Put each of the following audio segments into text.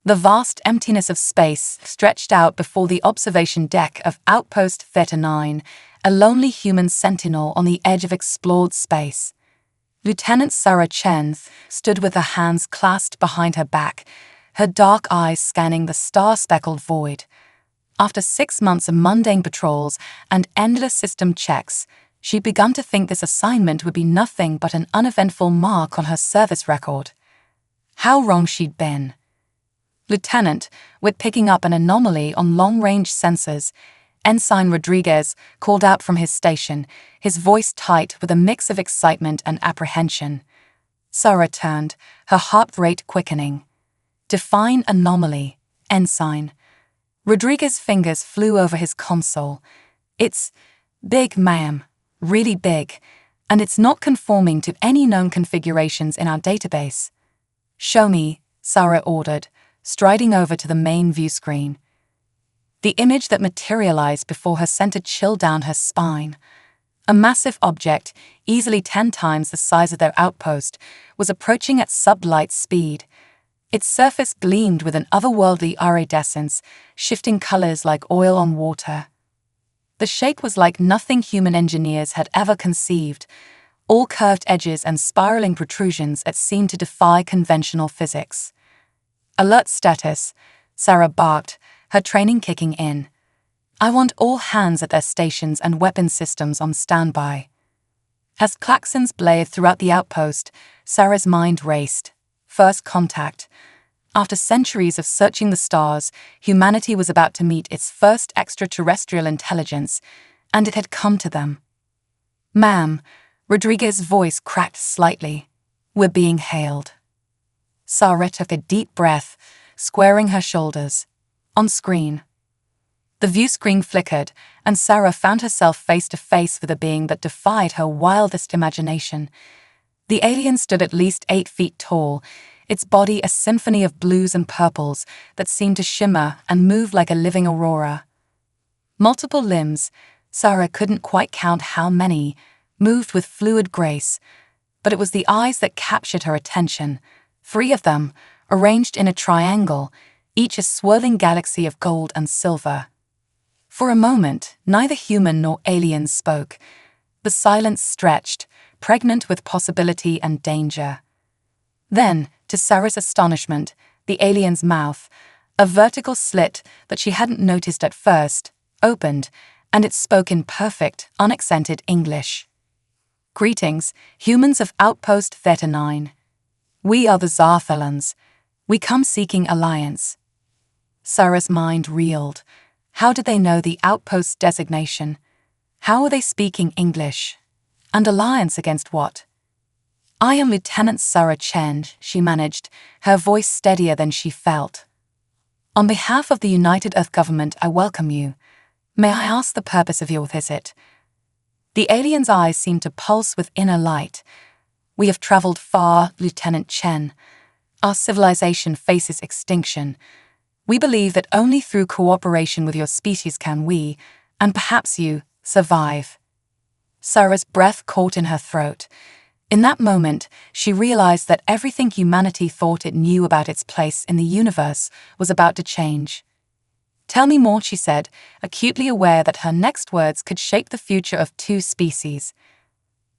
The vast emptiness of space stretched out before the observation deck of Outpost Theta 9, a lonely human sentinel on the edge of explored space. Lieutenant Sarah Chen stood with her hands clasped behind her back, her dark eyes scanning the star-speckled void. After 6 months of mundane patrols and endless system checks, she'd begun to think this assignment would be nothing but an uneventful mark on her service record. How wrong she'd been. Lieutenant, with picking up an anomaly on long-range sensors, Ensign Rodriguez called out from his station, his voice tight with a mix of excitement and apprehension. Sarah turned, her heart rate quickening. Define anomaly, Ensign. Rodriguez's fingers flew over his console. It's big, ma'am, really big, and it's not conforming to any known configurations in our database. Show me, Sarah ordered, striding over to the main view screen. The image that materialized before her sent a chill down her spine. A massive object, easily 10 times the size of their outpost, was approaching at sublight speed. Its surface gleamed with an otherworldly iridescence, shifting colors like oil on water. The shape was like nothing human engineers had ever conceived, all curved edges and spiraling protrusions that seemed to defy conventional physics. Alert status, Sarah barked, her training kicking in. I want all hands at their stations and weapon systems on standby. As klaxons blared throughout the outpost, Sarah's mind raced. First contact. After centuries of searching the stars, humanity was about to meet its first extraterrestrial intelligence, and it had come to them. Ma'am, Rodriguez's voice cracked slightly. We're being hailed. Sarah took a deep breath, squaring her shoulders. On screen. The view screen flickered, and Sarah found herself face to face with a being that defied her wildest imagination. The alien stood at least 8 feet tall, its body a symphony of blues and purples that seemed to shimmer and move like a living aurora. Multiple limbs, Sarah couldn't quite count how many, moved with fluid grace, but it was the eyes that captured her attention, 3 of them, arranged in a triangle, each a swirling galaxy of gold and silver. For a moment, neither human nor alien spoke. The silence stretched, pregnant with possibility and danger. Then, to Sarah's astonishment, the alien's mouth, a vertical slit that she hadn't noticed at first, opened, and it spoke in perfect, unaccented English. Greetings, humans of Outpost Theta 9. We are the Zarthelans. We come seeking alliance. Sarah's mind reeled. How did they know the outpost designation? How were they speaking English? And alliance against what? I am Lieutenant Sarah Chen, she managed, her voice steadier than she felt. On behalf of the United Earth Government, I welcome you. May I ask the purpose of your visit? The alien's eyes seemed to pulse with inner light. We have traveled far, Lieutenant Chen. Our civilization faces extinction. We believe that only through cooperation with your species can we, and perhaps you, survive. Sarah's breath caught in her throat. In that moment, she realized that everything humanity thought it knew about its place in the universe was about to change. Tell me more, she said, acutely aware that her next words could shape the future of 2 species.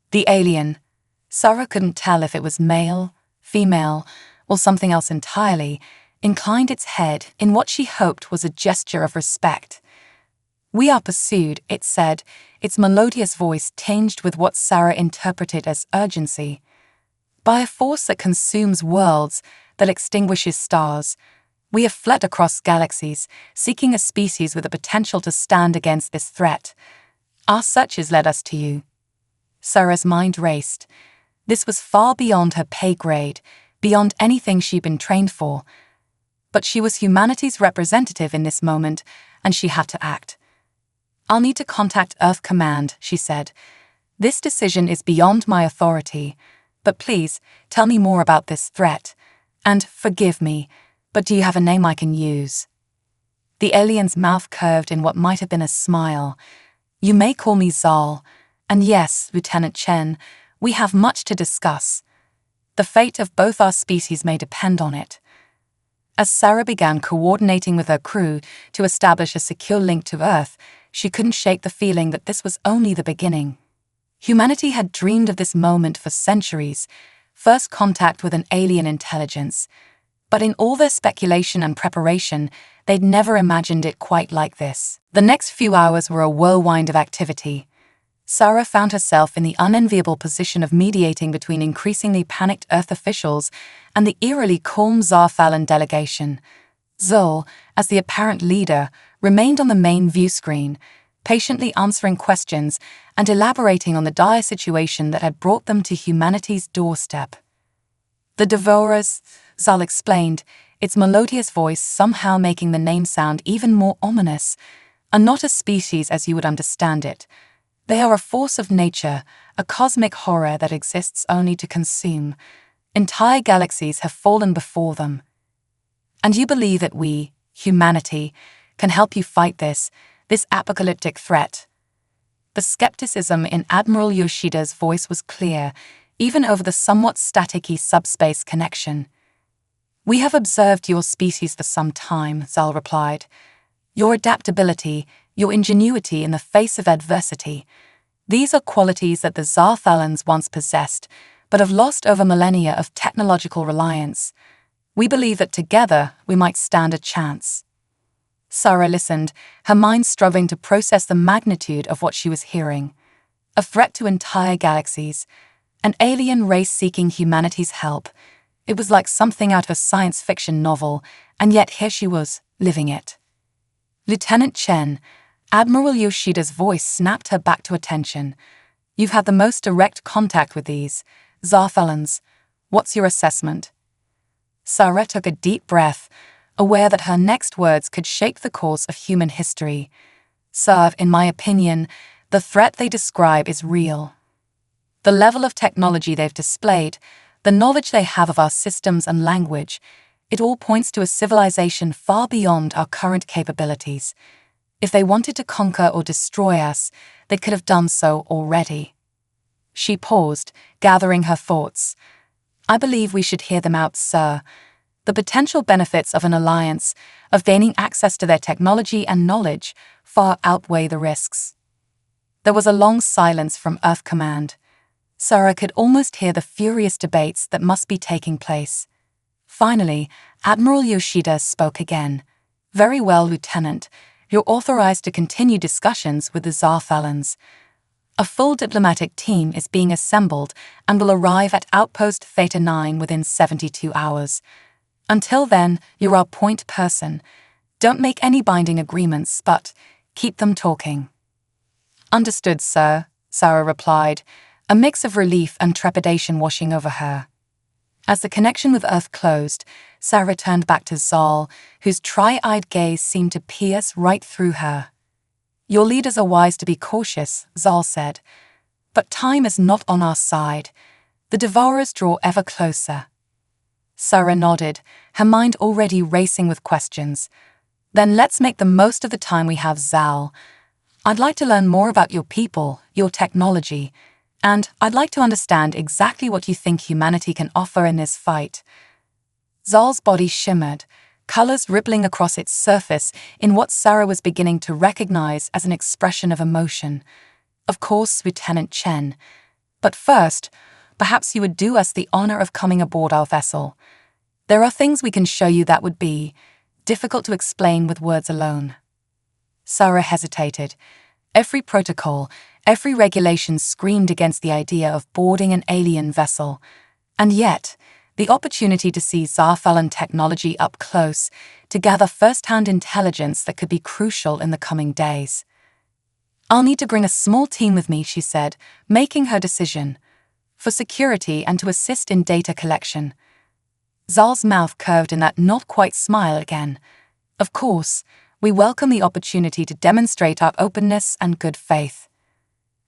The alien. Sarah couldn't tell if it was male, female, or something else entirely, inclined its head in what she hoped was a gesture of respect. We are pursued, it said, its melodious voice tinged with what Sarah interpreted as urgency, by a force that consumes worlds, that extinguishes stars. We have fled across galaxies, seeking a species with the potential to stand against this threat. Our searches led us to you. Sarah's mind raced. This was far beyond her pay grade, beyond anything she'd been trained for. But she was humanity's representative in this moment, and she had to act. I'll need to contact Earth Command, she said. This decision is beyond my authority, but please, tell me more about this threat. And forgive me, but do you have a name I can use? The alien's mouth curved in what might have been a smile. You may call me Zal, and yes, Lieutenant Chen, we have much to discuss. The fate of both our species may depend on it. As Sarah began coordinating with her crew to establish a secure link to Earth, she couldn't shake the feeling that this was only the beginning. Humanity had dreamed of this moment for centuries, first contact with an alien intelligence. But in all their speculation and preparation, they'd never imagined it quite like this. The next few hours were a whirlwind of activity. Sarah found herself in the unenviable position of mediating between increasingly panicked Earth officials and the eerily calm Zarfallen delegation. Zol, as the apparent leader, remained on the main view screen, patiently answering questions and elaborating on the dire situation that had brought them to humanity's doorstep. "The Devourers," Zal explained, its melodious voice somehow making the name sound even more ominous, "are not a species as you would understand it. They are a force of nature, a cosmic horror that exists only to consume. Entire galaxies have fallen before them. And you believe that we, humanity, can help you fight this apocalyptic threat?" The skepticism in Admiral Yoshida's voice was clear, even over the somewhat staticky subspace connection. "We have observed your species for some time," Zal replied. "Your adaptability, your ingenuity in the face of adversity. These are qualities that the Zarfallans once possessed, but have lost over millennia of technological reliance. We believe that together we might stand a chance." Sarah listened, her mind struggling to process the magnitude of what she was hearing. A threat to entire galaxies, an alien race seeking humanity's help. It was like something out of a science fiction novel, and yet here she was, living it. "Lieutenant Chen," Admiral Yoshida's voice snapped her back to attention. "You've had the most direct contact with these Zarfallans. What's your assessment?" Sarah took a deep breath, aware that her next words could shape the course of human history. "Sir, in my opinion, the threat they describe is real. The level of technology they've displayed, the knowledge they have of our systems and language, it all points to a civilization far beyond our current capabilities. If they wanted to conquer or destroy us, they could have done so already." She paused, gathering her thoughts. "I believe we should hear them out, sir. The potential benefits of an alliance, of gaining access to their technology and knowledge, far outweigh the risks." There was a long silence from Earth Command. Sarah could almost hear the furious debates that must be taking place. Finally, Admiral Yoshida spoke again. "Very well, Lieutenant. You're authorized to continue discussions with the Zarfallans. A full diplomatic team is being assembled and will arrive at Outpost Theta 9 within 72 hours. Until then, you're our point person. Don't make any binding agreements, but keep them talking." "Understood, sir," Sarah replied, a mix of relief and trepidation washing over her. As the connection with Earth closed, Sarah turned back to Zal, whose tri-eyed gaze seemed to pierce right through her. "Your leaders are wise to be cautious," Zal said. "But time is not on our side. The Devourers draw ever closer." Sarah nodded, her mind already racing with questions. "Then let's make the most of the time we have, Zal. I'd like to learn more about your people, your technology, and I'd like to understand exactly what you think humanity can offer in this fight." Zal's body shimmered, colors rippling across its surface in what Sarah was beginning to recognize as an expression of emotion. "Of course, Lieutenant Chen. But first, perhaps you would do us the honor of coming aboard our vessel. There are things we can show you that would be difficult to explain with words alone." Sarah hesitated. Every protocol, every regulation screamed against the idea of boarding an alien vessel. And yet, the opportunity to see Zarfallan technology up close, to gather first-hand intelligence that could be crucial in the coming days. "I'll need to bring a small team with me," she said, making her decision. "For security and to assist in data collection." Zal's mouth curved in that not-quite smile again. "Of course, we welcome the opportunity to demonstrate our openness and good faith."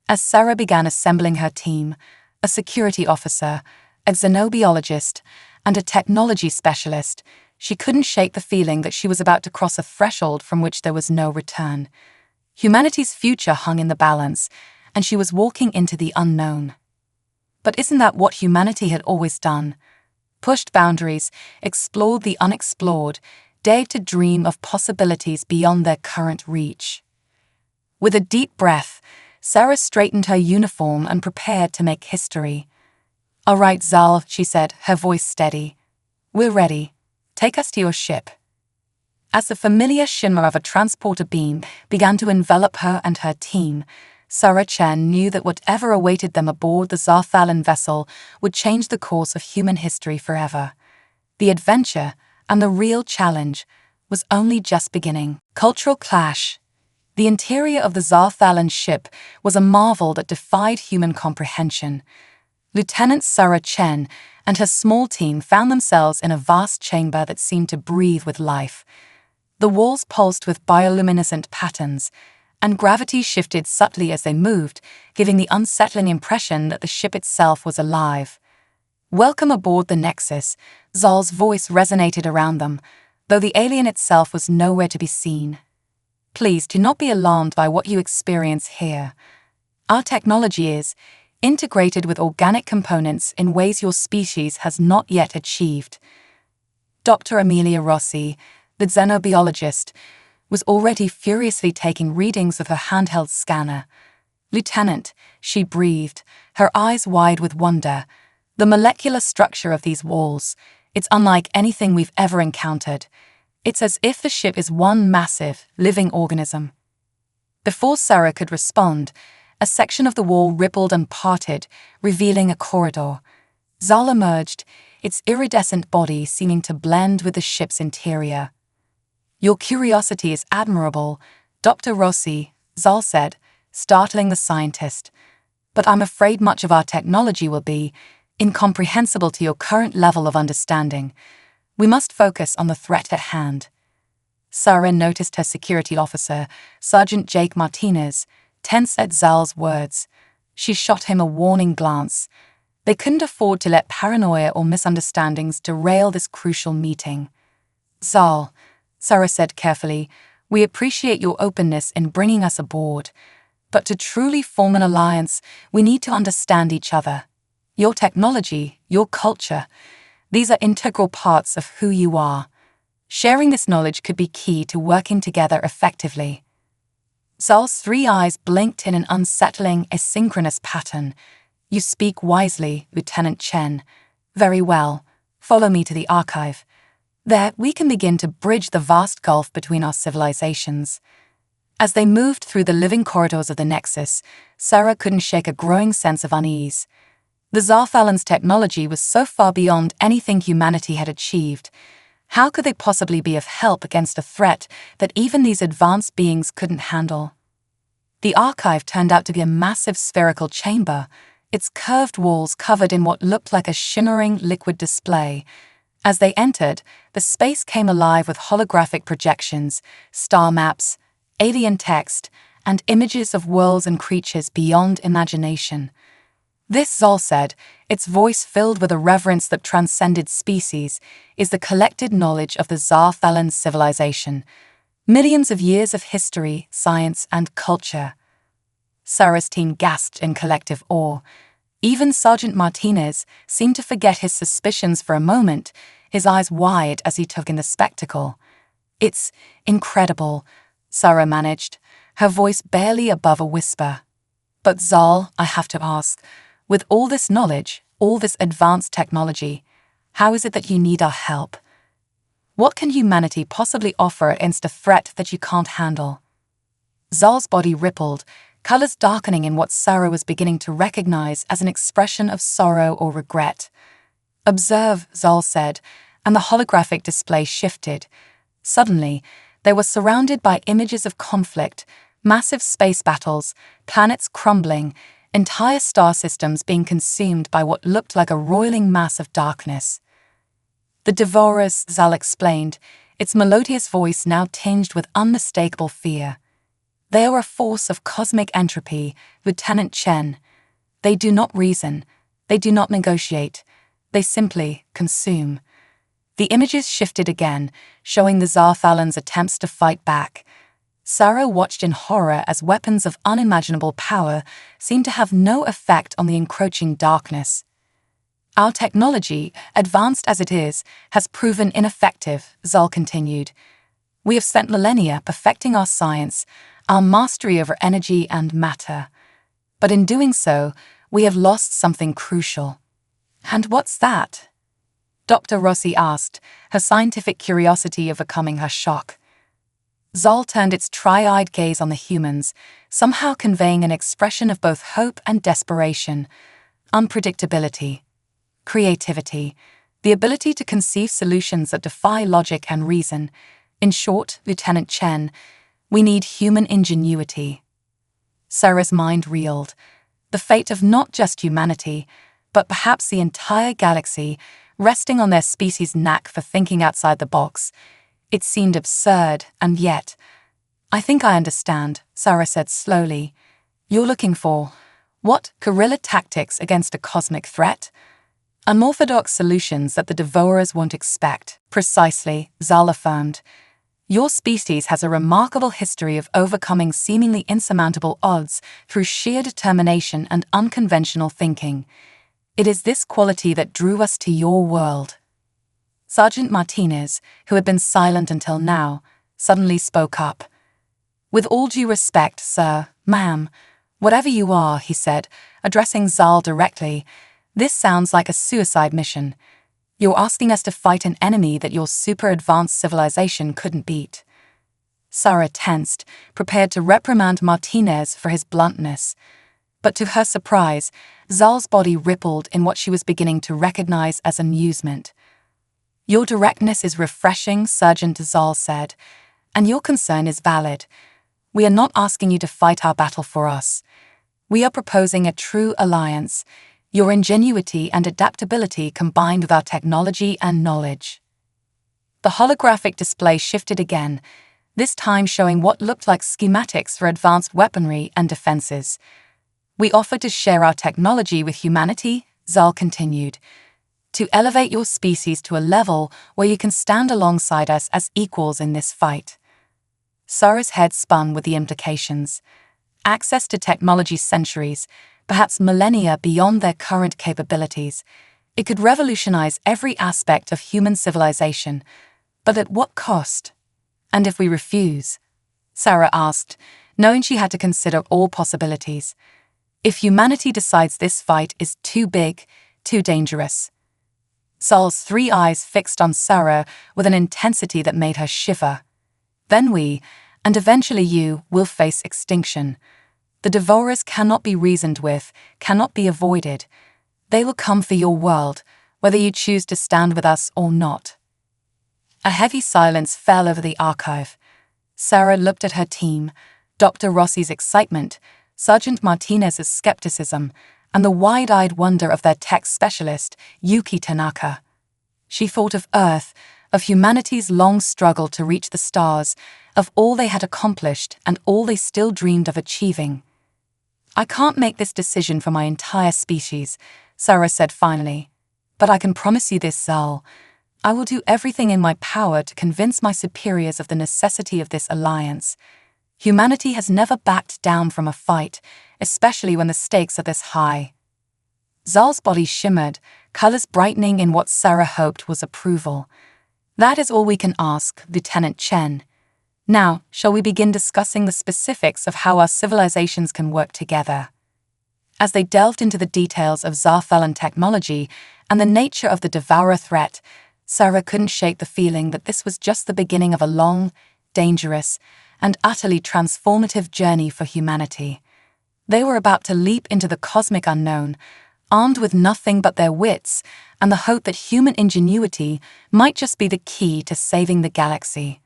As Sarah began assembling her team, a security officer, a xenobiologist, and a technology specialist, she couldn't shake the feeling that she was about to cross a threshold from which there was no return. Humanity's future hung in the balance, and she was walking into the unknown. But isn't that what humanity had always done? pushed boundaries, explored the unexplored, dared to dream of possibilities beyond their current reach. With a deep breath, Sarah straightened her uniform and prepared to make history. "All right, Zal," she said, her voice steady. "We're ready. Take us to your ship." As the familiar shimmer of a transporter beam began to envelop her and her team, Sarah Chen knew that whatever awaited them aboard the Zarthalan vessel would change the course of human history forever. The adventure, and the real challenge, was only just beginning. Cultural clash. The interior of the Zarthalan ship was a marvel that defied human comprehension. Lieutenant Sarah Chen and her small team found themselves in a vast chamber that seemed to breathe with life. The walls pulsed with bioluminescent patterns, and gravity shifted subtly as they moved, giving the unsettling impression that the ship itself was alive. "Welcome aboard the Nexus," Zal's voice resonated around them, though the alien itself was nowhere to be seen. "Please do not be alarmed by what you experience here. Our technology is integrated with organic components in ways your species has not yet achieved." Dr. Amelia Rossi, the xenobiologist, was already furiously taking readings with her handheld scanner. "Lieutenant," she breathed, her eyes wide with wonder, "the molecular structure of these walls, it's unlike anything we've ever encountered. It's as if the ship is one massive, living organism." Before Sarah could respond, a section of the wall rippled and parted, revealing a corridor. Zal emerged, its iridescent body seeming to blend with the ship's interior. "Your curiosity is admirable, Dr. Rossi," Zal said, startling the scientist. "But I'm afraid much of our technology will be incomprehensible to your current level of understanding. We must focus on the threat at hand." Sarah noticed her security officer, Sergeant Jake Martinez, tense at Zal's words. She shot him a warning glance. They couldn't afford to let paranoia or misunderstandings derail this crucial meeting. "Zal," Sarah said carefully, "we appreciate your openness in bringing us aboard. But to truly form an alliance, we need to understand each other. Your technology, your culture, these are integral parts of who you are. Sharing this knowledge could be key to working together effectively." Zal's 3 eyes blinked in an unsettling, asynchronous pattern. "You speak wisely, Lieutenant Chen. Very well. Follow me to the archive. There, we can begin to bridge the vast gulf between our civilizations." As they moved through the living corridors of the Nexus, Sarah couldn't shake a growing sense of unease. The Zarthalan's technology was so far beyond anything humanity had achieved. How could they possibly be of help against a threat that even these advanced beings couldn't handle? The archive turned out to be a massive spherical chamber, its curved walls covered in what looked like a shimmering liquid display. As they entered, the space came alive with holographic projections, star maps, alien text, and images of worlds and creatures beyond imagination. "This," Zal said, its voice filled with a reverence that transcended species, "is the collected knowledge of the Zarthalan civilization. Millions of years of history, science, and culture." Sarah's team gasped in collective awe. Even Sergeant Martinez seemed to forget his suspicions for a moment, his eyes wide as he took in the spectacle. "It's incredible," Sarah managed, her voice barely above a whisper. "But Zal, I have to ask, with all this knowledge, all this advanced technology, how is it that you need our help? What can humanity possibly offer against a threat that you can't handle?" Zal's body rippled, colors darkening in what Sarah was beginning to recognize as an expression of sorrow or regret. "Observe," Zal said, and the holographic display shifted. Suddenly, they were surrounded by images of conflict, massive space battles, planets crumbling, entire star systems being consumed by what looked like a roiling mass of darkness. "The Devourers," Zal explained, its melodious voice now tinged with unmistakable fear. "They are a force of cosmic entropy, Lieutenant Chen. They do not reason, they do not negotiate, they simply consume." The images shifted again, showing the Zarthalan's attempts to fight back. Sarah watched in horror as weapons of unimaginable power seemed to have no effect on the encroaching darkness. Our technology, advanced as it is, has proven ineffective, Zal continued. We have spent millennia perfecting our science, our mastery over energy and matter. But in doing so, we have lost something crucial. And what's that? Dr. Rossi asked, her scientific curiosity overcoming her shock. Zal turned its tri-eyed gaze on the humans, somehow conveying an expression of both hope and desperation. Unpredictability. Creativity. The ability to conceive solutions that defy logic and reason. In short, Lieutenant Chen, we need human ingenuity. Sarah's mind reeled. The fate of not just humanity, but perhaps the entire galaxy, resting on their species' knack for thinking outside the box. It seemed absurd, and yet... I think I understand, Sarah said slowly. You're looking for, what, guerrilla tactics against a cosmic threat? Unorthodox solutions that the devourers won't expect. Precisely, Zal affirmed. Your species has a remarkable history of overcoming seemingly insurmountable odds through sheer determination and unconventional thinking. It is this quality that drew us to your world. Sergeant Martinez, who had been silent until now, suddenly spoke up. With all due respect, sir, ma'am, whatever you are, he said, addressing Zal directly, this sounds like a suicide mission. You're asking us to fight an enemy that your super-advanced civilization couldn't beat. Sarah tensed, prepared to reprimand Martinez for his bluntness. But to her surprise, Zal's body rippled in what she was beginning to recognize as amusement. Your directness is refreshing, Sergeant Zal said, and your concern is valid. We are not asking you to fight our battle for us. We are proposing a true alliance, your ingenuity and adaptability combined with our technology and knowledge. The holographic display shifted again, this time showing what looked like schematics for advanced weaponry and defenses. We offer to share our technology with humanity, Zal continued, to elevate your species to a level where you can stand alongside us as equals in this fight. Sarah's head spun with the implications. Access to technology centuries, perhaps millennia beyond their current capabilities. It could revolutionize every aspect of human civilization. But at what cost? And if we refuse? Sarah asked, knowing she had to consider all possibilities. If humanity decides this fight is too big, too dangerous. Zal's 3 eyes fixed on Sarah with an intensity that made her shiver. Then we, and eventually you, will face extinction. The devourers cannot be reasoned with, cannot be avoided. They will come for your world, whether you choose to stand with us or not. A heavy silence fell over the archive. Sarah looked at her team, Dr. Rossi's excitement, Sergeant Martinez's skepticism, and the wide-eyed wonder of their tech specialist, Yuki Tanaka. She thought of Earth, of humanity's long struggle to reach the stars, of all they had accomplished and all they still dreamed of achieving. I can't make this decision for my entire species, Sarah said finally. But I can promise you this, Zal. I will do everything in my power to convince my superiors of the necessity of this alliance. Humanity has never backed down from a fight, especially when the stakes are this high. Zal's body shimmered, colors brightening in what Sarah hoped was approval. That is all we can ask, Lieutenant Chen. Now, shall we begin discussing the specifics of how our civilizations can work together? As they delved into the details of Zarthalan technology and the nature of the devourer threat, Sarah couldn't shake the feeling that this was just the beginning of a long, dangerous, and utterly transformative journey for humanity. They were about to leap into the cosmic unknown, armed with nothing but their wits and the hope that human ingenuity might just be the key to saving the galaxy.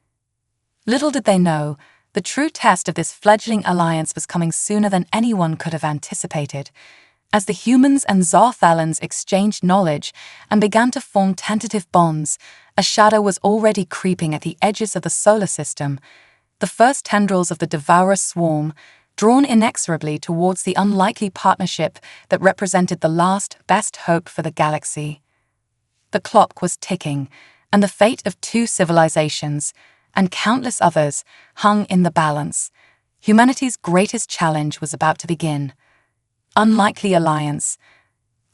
Little did they know, the true test of this fledgling alliance was coming sooner than anyone could have anticipated. As the humans and Zarthalans exchanged knowledge and began to form tentative bonds, a shadow was already creeping at the edges of the solar system. The first tendrils of the devourer swarm, drawn inexorably towards the unlikely partnership that represented the last best hope for the galaxy. The clock was ticking, and the fate of 2 civilizations, and countless others, hung in the balance. Humanity's greatest challenge was about to begin. Unlikely alliance.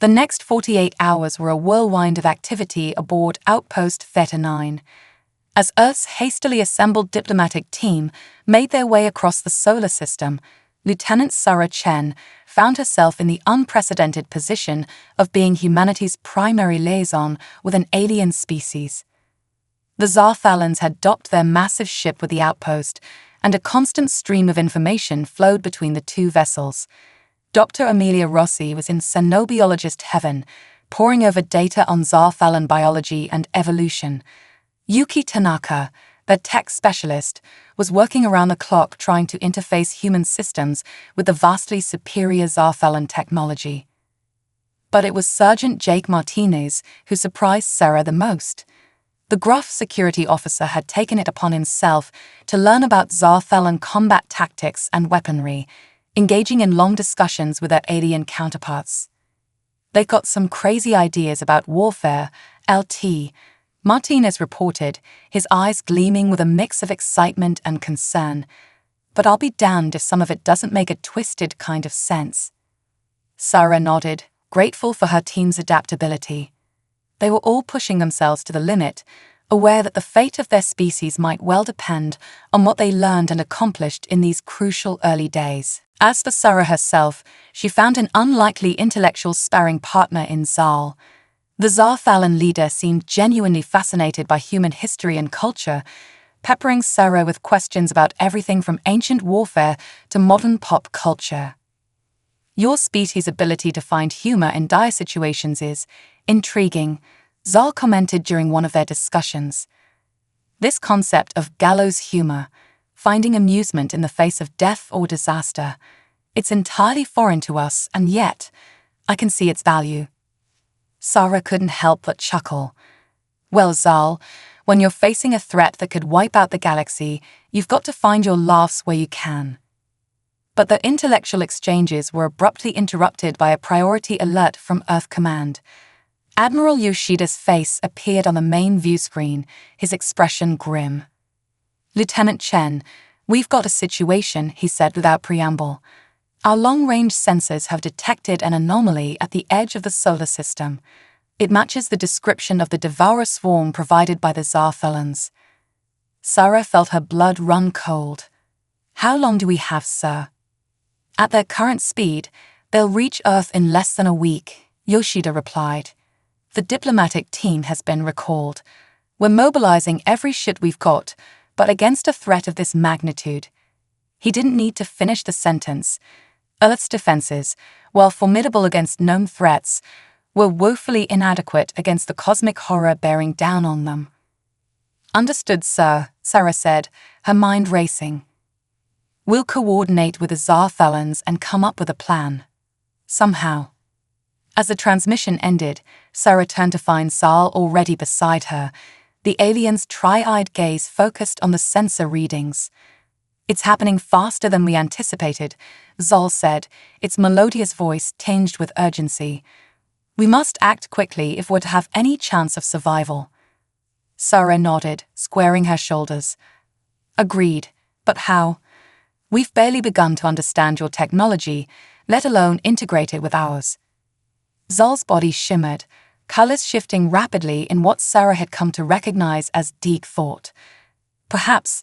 The next 48 hours were a whirlwind of activity aboard Outpost Theta 9. As Earth's hastily assembled diplomatic team made their way across the solar system, Lieutenant Sarah Chen found herself in the unprecedented position of being humanity's primary liaison with an alien species. The Zarthalans had docked their massive ship with the outpost, and a constant stream of information flowed between the two vessels. Dr. Amelia Rossi was in xenobiologist heaven, poring over data on Zarthalan biology and evolution. Yuki Tanaka, their tech specialist, was working around the clock trying to interface human systems with the vastly superior Zarthalan technology. But it was Sergeant Jake Martinez who surprised Sarah the most. The gruff security officer had taken it upon himself to learn about Zarthalan combat tactics and weaponry, engaging in long discussions with their alien counterparts. They've got some crazy ideas about warfare, LT, Martinez reported, his eyes gleaming with a mix of excitement and concern. But I'll be damned if some of it doesn't make a twisted kind of sense. Sarah nodded, grateful for her team's adaptability. They were all pushing themselves to the limit, aware that the fate of their species might well depend on what they learned and accomplished in these crucial early days. As for Sarah herself, she found an unlikely intellectual sparring partner in Zal. The Zarthalan leader seemed genuinely fascinated by human history and culture, peppering Sarah with questions about everything from ancient warfare to modern pop culture. Your species' ability to find humor in dire situations is intriguing, Zal commented during one of their discussions. This concept of gallows humor, finding amusement in the face of death or disaster, it's entirely foreign to us, and yet, I can see its value. Sarah couldn't help but chuckle. Well, Zal, when you're facing a threat that could wipe out the galaxy, you've got to find your laughs where you can. But their intellectual exchanges were abruptly interrupted by a priority alert from Earth Command. Admiral Yoshida's face appeared on the main view screen, his expression grim. Lieutenant Chen, we've got a situation, he said without preamble. Our long-range sensors have detected an anomaly at the edge of the solar system. It matches the description of the Devourer swarm provided by the Zarthalans. Sarah felt her blood run cold. How long do we have, sir? At their current speed, they'll reach Earth in less than a week, Yoshida replied. The diplomatic team has been recalled. We're mobilizing every ship we've got, but against a threat of this magnitude. He didn't need to finish the sentence. Earth's defenses, while formidable against known threats, were woefully inadequate against the cosmic horror bearing down on them. Understood, sir, Sarah said, her mind racing. We'll coordinate with the Zarthalans and come up with a plan. Somehow. As the transmission ended, Sarah turned to find Zal already beside her, the alien's tri-eyed gaze focused on the sensor readings. It's happening faster than we anticipated, Zal said, its melodious voice tinged with urgency. We must act quickly if we're to have any chance of survival. Sarah nodded, squaring her shoulders. Agreed, but how? We've barely begun to understand your technology, let alone integrate it with ours. Zal's body shimmered, colors shifting rapidly in what Sarah had come to recognize as deep thought. Perhaps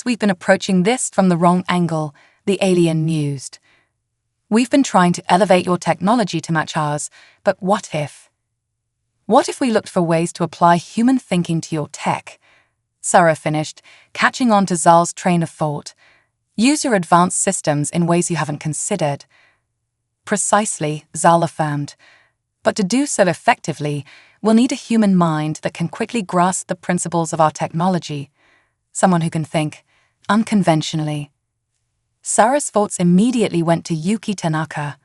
we've been approaching this from the wrong angle, the alien mused. We've been trying to elevate your technology to match ours, but what if? What if we looked for ways to apply human thinking to your tech? Sarah finished, catching on to Zal's train of thought. Use your advanced systems in ways you haven't considered. Precisely, Zal affirmed. But to do so effectively, we'll need a human mind that can quickly grasp the principles of our technology. Someone who can think unconventionally. Sarah's thoughts immediately went to Yuki Tanaka.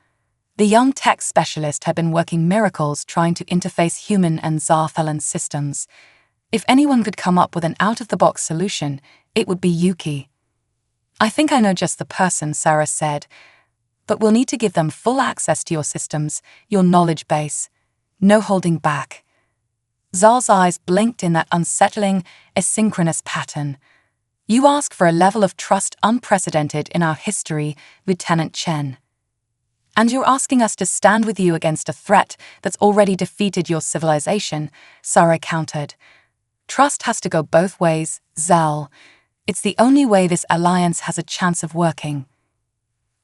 The young tech specialist had been working miracles trying to interface human and Zarthalan systems. If anyone could come up with an out-of-the-box solution, it would be Yuki. I think I know just the person, Sarah said. But we'll need to give them full access to your systems, your knowledge base. No holding back. Zal's eyes blinked in that unsettling, asynchronous pattern. You ask for a level of trust unprecedented in our history, Lieutenant Chen. And you're asking us to stand with you against a threat that's already defeated your civilization, Sarah countered. Trust has to go both ways, Zal. It's the only way this alliance has a chance of working.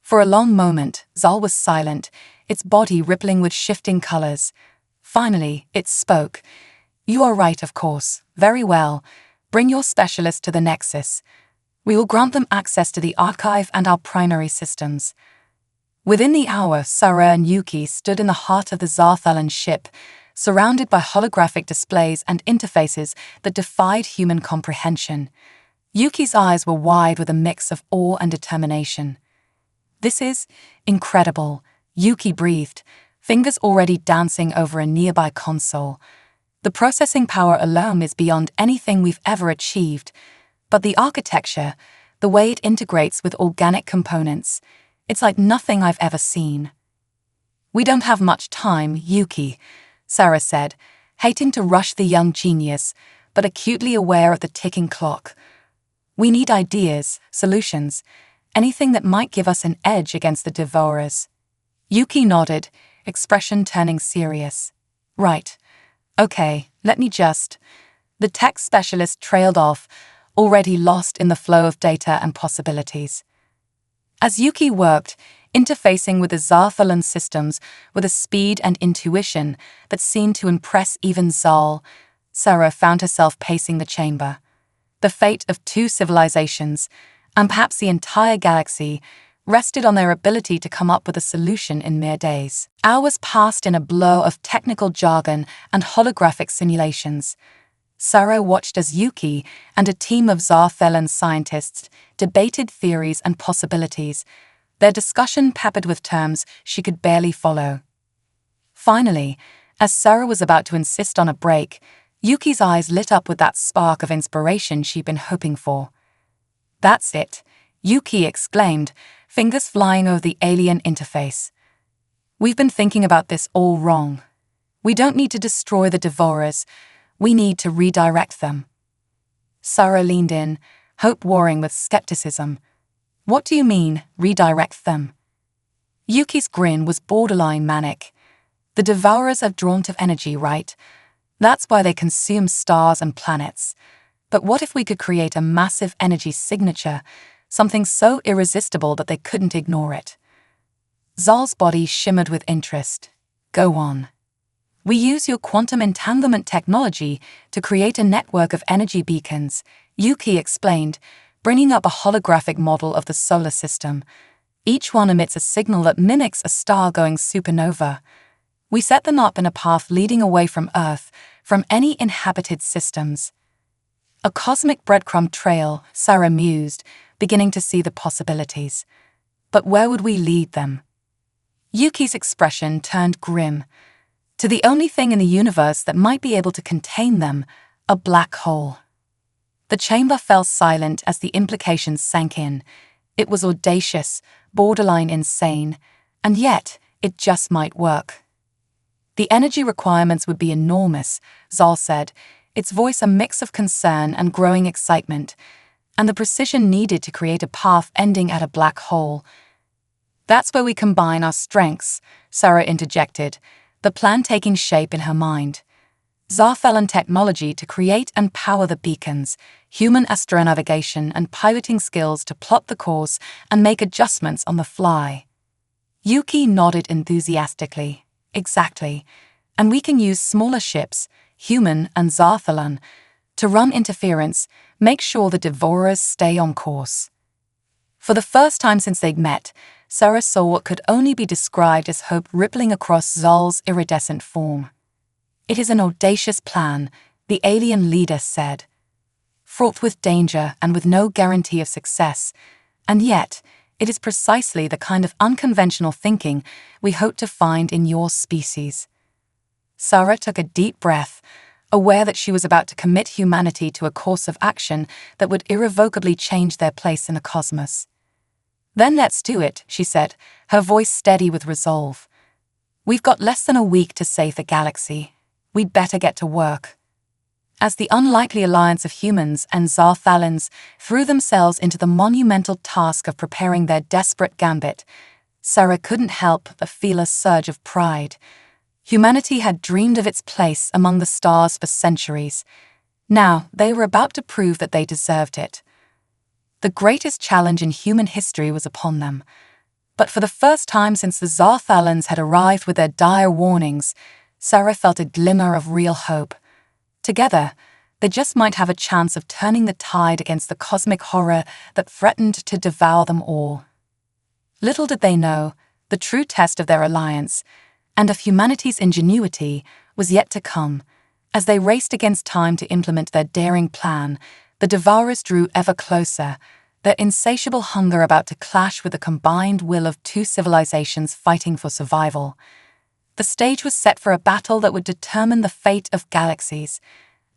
For a long moment, Zal was silent, its body rippling with shifting colors. Finally, it spoke. You are right, of course. Very well. Bring your specialist to the Nexus. We will grant them access to the archive and our primary systems. Within the hour, Sarah and Yuki stood in the heart of the Zarthalan ship, surrounded by holographic displays and interfaces that defied human comprehension. Yuki's eyes were wide with a mix of awe and determination. This is incredible, Yuki breathed, fingers already dancing over a nearby console. The processing power alone is beyond anything we've ever achieved, but the architecture, the way it integrates with organic components, it's like nothing I've ever seen. We don't have much time, Yuki, Sarah said, hating to rush the young genius, but acutely aware of the ticking clock. We need ideas, solutions, anything that might give us an edge against the Devourers. Yuki nodded, expression turning serious. Right. Okay, let me just... The tech specialist trailed off, already lost in the flow of data and possibilities. As Yuki worked, interfacing with the Zarthalan systems with a speed and intuition that seemed to impress even Zal, Sarah found herself pacing the chamber. The fate of two civilizations, and perhaps the entire galaxy, rested on their ability to come up with a solution in mere days. Hours passed in a blur of technical jargon and holographic simulations. Sarah watched as Yuki and a team of Zarthalan scientists debated theories and possibilities, their discussion peppered with terms she could barely follow. Finally, as Sarah was about to insist on a break, Yuki's eyes lit up with that spark of inspiration she'd been hoping for. That's it, Yuki exclaimed, fingers flying over the alien interface. We've been thinking about this all wrong. We don't need to destroy the Devourers. We need to redirect them. Sarah leaned in, hope warring with skepticism. What do you mean, redirect them? Yuki's grin was borderline manic. The Devourers are drawn to energy, right? That's why they consume stars and planets. But what if we could create a massive energy signature, something so irresistible that they couldn't ignore it? Zal's body shimmered with interest. Go on. We use your quantum entanglement technology to create a network of energy beacons, Yuki explained, bringing up a holographic model of the solar system. Each one emits a signal that mimics a star-going supernova. We set them up in a path leading away from Earth, from any inhabited systems. A cosmic breadcrumb trail, Sarah mused, beginning to see the possibilities. But where would we lead them? Yuki's expression turned grim. To the only thing in the universe that might be able to contain them, a black hole. The chamber fell silent as the implications sank in. It was audacious, borderline insane, and yet it just might work. The energy requirements would be enormous, Zal said, its voice a mix of concern and growing excitement, and the precision needed to create a path ending at a black hole. That's where we combine our strengths, Sarah interjected, the plan taking shape in her mind. Zarthalan technology to create and power the beacons, human astronavigation and piloting skills to plot the course and make adjustments on the fly. Yuki nodded enthusiastically. Exactly. And we can use smaller ships, human and Zarthalan, to run interference, make sure the Devourers stay on course. For the first time since they'd met, Sarah saw what could only be described as hope rippling across Zal's iridescent form. It is an audacious plan, the alien leader said. Fraught with danger and with no guarantee of success, and yet it is precisely the kind of unconventional thinking we hope to find in your species. Sarah took a deep breath, aware that she was about to commit humanity to a course of action that would irrevocably change their place in the cosmos. Then let's do it, she said, her voice steady with resolve. We've got less than a week to save the galaxy. We'd better get to work. As the unlikely alliance of humans and Zarthalans threw themselves into the monumental task of preparing their desperate gambit, Sarah couldn't help but feel a surge of pride. Humanity had dreamed of its place among the stars for centuries. Now they were about to prove that they deserved it. The greatest challenge in human history was upon them. But for the first time since the Zarthalans had arrived with their dire warnings, Sarah felt a glimmer of real hope. Together, they just might have a chance of turning the tide against the cosmic horror that threatened to devour them all. Little did they know, the true test of their alliance, and of humanity's ingenuity, was yet to come. As they raced against time to implement their daring plan, the Devourers drew ever closer, their insatiable hunger about to clash with the combined will of two civilizations fighting for survival. The stage was set for a battle that would determine the fate of galaxies,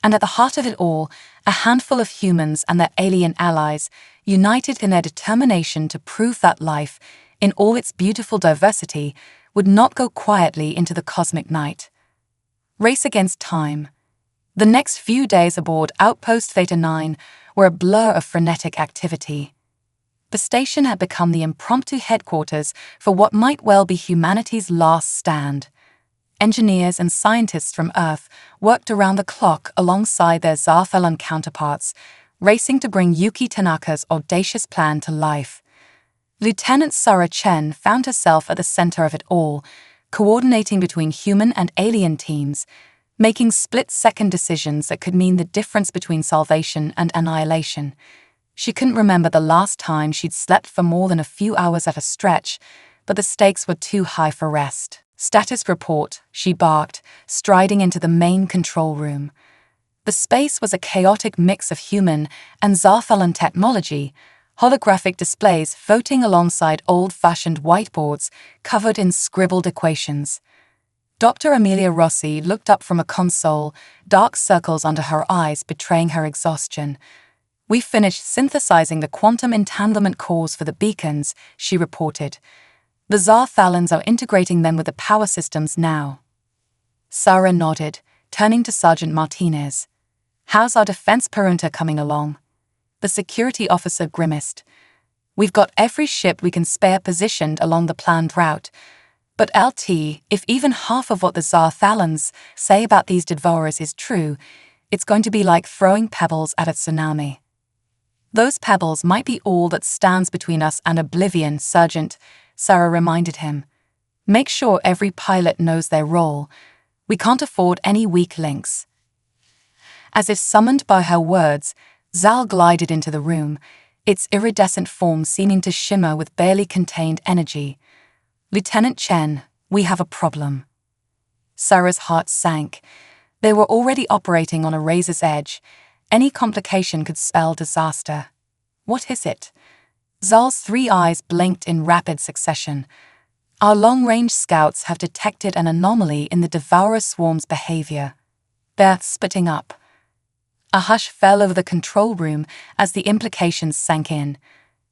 and at the heart of it all, a handful of humans and their alien allies, united in their determination to prove that life, in all its beautiful diversity, would not go quietly into the cosmic night. Race against time. The next few days aboard Outpost Theta 9 were a blur of frenetic activity. The station had become the impromptu headquarters for what might well be humanity's last stand. Engineers and scientists from Earth worked around the clock alongside their Zarthalan counterparts, racing to bring Yuki Tanaka's audacious plan to life. Lieutenant Sarah Chen found herself at the center of it all, coordinating between human and alien teams, making split-second decisions that could mean the difference between salvation and annihilation. She couldn't remember the last time she'd slept for more than a few hours at a stretch, but the stakes were too high for rest. "Status report," she barked, striding into the main control room. The space was a chaotic mix of human and Zarthalan technology, holographic displays floating alongside old-fashioned whiteboards covered in scribbled equations. Dr. Amelia Rossi looked up from a console, dark circles under her eyes betraying her exhaustion. "We finished synthesizing the quantum entanglement cores for the beacons," she reported. "The Zarthalans are integrating them with the power systems now." Sarah nodded, turning to Sergeant Martinez. "How's our defense perimeter coming along?" The security officer grimaced. "We've got every ship we can spare positioned along the planned route. But LT, if even half of what the Zarthalans say about these devourers is true, it's going to be like throwing pebbles at a tsunami." "Those pebbles might be all that stands between us and oblivion, Sergeant," Sarah reminded him. "Make sure every pilot knows their role. We can't afford any weak links." As if summoned by her words, Zal glided into the room, its iridescent form seeming to shimmer with barely contained energy. "Lieutenant Chen, we have a problem." Sarah's heart sank. They were already operating on a razor's edge. Any complication could spell disaster. "What is it?" Zal's three eyes blinked in rapid succession. "Our long-range scouts have detected an anomaly in the Devourer swarm's behavior. They're splitting up." A hush fell over the control room as the implications sank in.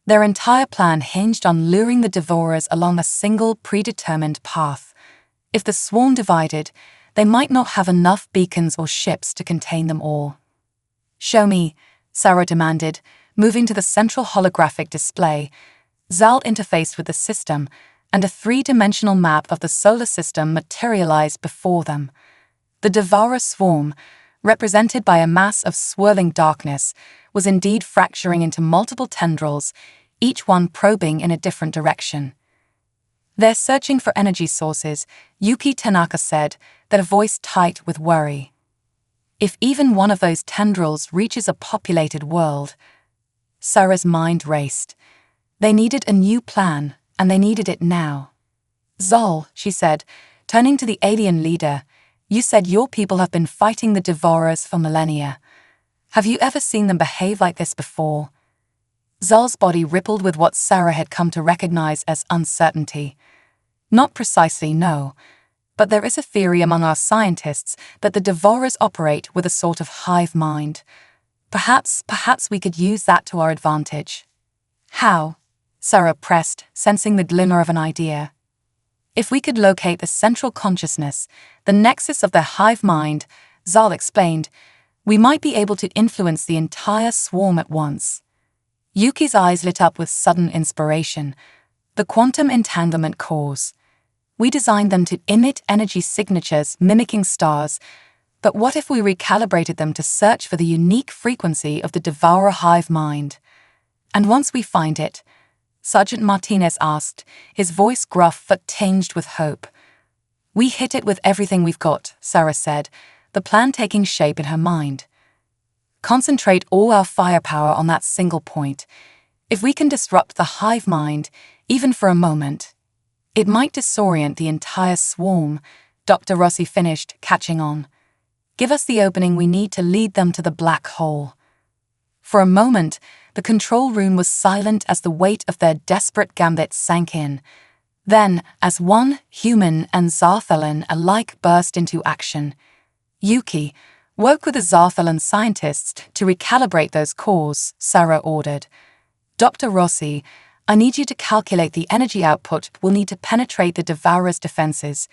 Their entire plan hinged on luring the Devourers along a single predetermined path. If the swarm divided, they might not have enough beacons or ships to contain them all. "Show me," Sarah demanded, moving to the central holographic display. Zal interfaced with the system, and a three-dimensional map of the solar system materialized before them. The Devourer swarm, represented by a mass of swirling darkness, was indeed fracturing into multiple tendrils, each one probing in a different direction. "They're searching for energy sources," Yuki Tanaka said, their voice tight with worry. "If even one of those tendrils reaches a populated world..." Sarah's mind raced. They needed a new plan, and they needed it now. "Zol," she said, turning to the alien leader, "you said your people have been fighting the Devourers for millennia. Have you ever seen them behave like this before?" Zol's body rippled with what Sarah had come to recognize as uncertainty. "Not precisely, no. But there is a theory among our scientists that the Devourers operate with a sort of hive mind. Perhaps we could use that to our advantage." "How?" Sarah pressed, sensing the glimmer of an idea. "If we could locate the central consciousness, the nexus of their hive mind," Zal explained, "we might be able to influence the entire swarm at once." Yuki's eyes lit up with sudden inspiration. The quantum entanglement cores. We designed them to emit energy signatures mimicking stars, but what if we recalibrated them to search for the unique frequency of the devourer hive mind? And once we find it, Sergeant Martinez asked, his voice gruff but tinged with hope. We hit it with everything we've got, Sarah said, the plan taking shape in her mind. Concentrate all our firepower on that single point. If we can disrupt the hive mind, even for a moment, it might disorient the entire swarm, Dr. Rossi finished, catching on. Give us the opening we need to lead them to the black hole. For a moment, the control room was silent as the weight of their desperate gambit sank in. Then, as one, human and Zarthalan alike burst into action. Yuki, work with the Zarthalan scientists to recalibrate those cores, Sarah ordered. Dr. Rossi, I need you to calculate the energy output we'll need to penetrate the Devourer's defenses.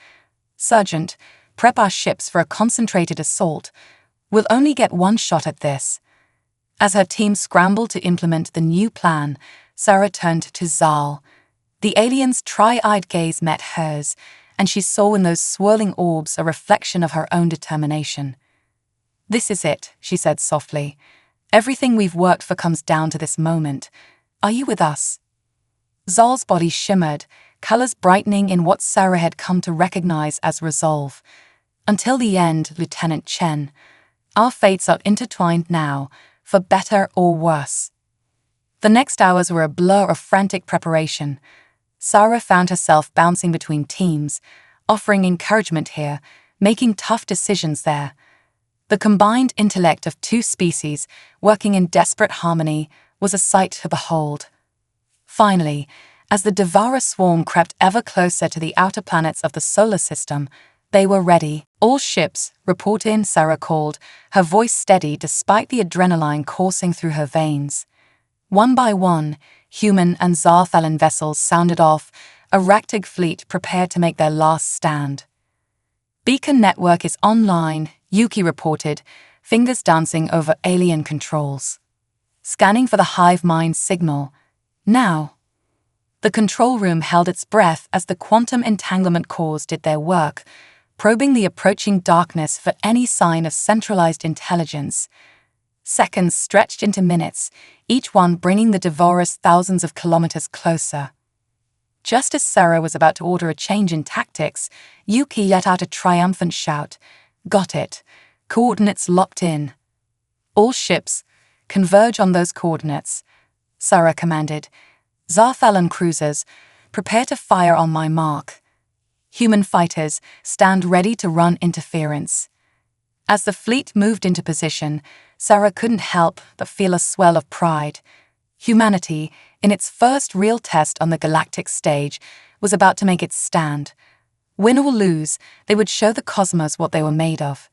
Sergeant, prep our ships for a concentrated assault. We'll only get one shot at this. As her team scrambled to implement the new plan, Sarah turned to Zal. The alien's tri-eyed gaze met hers, and she saw in those swirling orbs a reflection of her own determination. This is it, she said softly. Everything we've worked for comes down to this moment. Are you with us? Zal's body shimmered, colors brightening in what Sarah had come to recognize as resolve. Until the end, Lieutenant Chen. Our fates are intertwined now, for better or worse. The next hours were a blur of frantic preparation. Sarah found herself bouncing between teams, offering encouragement here, making tough decisions there. The combined intellect of two species, working in desperate harmony, was a sight to behold. Finally, as the Devourer swarm crept ever closer to the outer planets of the solar system, they were ready. All ships, report in, Sarah called, her voice steady despite the adrenaline coursing through her veins. One by one, human and Zarthalan vessels sounded off, a Ractic fleet prepared to make their last stand. Beacon network is online, Yuki reported, fingers dancing over alien controls. Scanning for the hive mind signal. Now. The control room held its breath as the quantum entanglement cores did their work, probing the approaching darkness for any sign of centralized intelligence. Seconds stretched into minutes, each one bringing the Devourers thousands of kilometers closer. Just as Sarah was about to order a change in tactics, Yuki let out a triumphant shout. Got it. Coordinates locked in. All ships, converge on those coordinates, Sarah commanded. Zarthalan cruisers, prepare to fire on my mark. Human fighters, stand ready to run interference. As the fleet moved into position, Sarah couldn't help but feel a swell of pride. Humanity, in its first real test on the galactic stage, was about to make its stand. Win or lose, they would show the cosmos what they were made of.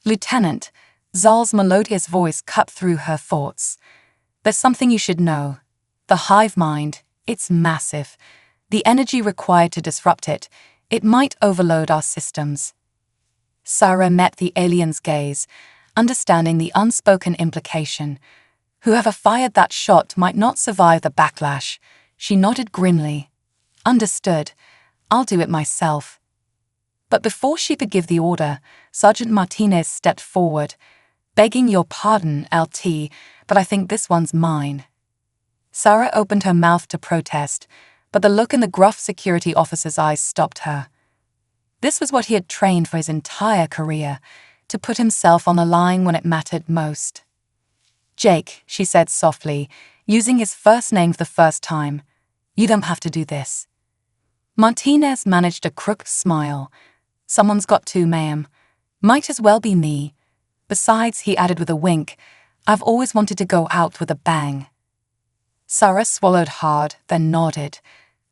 Lieutenant, Zal's melodious voice cut through her thoughts. There's something you should know. The hive mind, it's massive. The energy required to disrupt it, it might overload our systems. Sarah met the alien's gaze, understanding the unspoken implication. Whoever fired that shot might not survive the backlash. She nodded grimly. Understood. I'll do it myself. But before she could give the order, Sergeant Martinez stepped forward. Begging your pardon, LT, but I think this one's mine. Sarah opened her mouth to protest, but the look in the gruff security officer's eyes stopped her. This was what he had trained for his entire career, to put himself on the line when it mattered most. Jake, she said softly, using his first name for the first time. You don't have to do this. Martinez managed a crooked smile. Someone's got to, ma'am. Might as well be me. Besides, he added with a wink, I've always wanted to go out with a bang. Sarah swallowed hard, then nodded.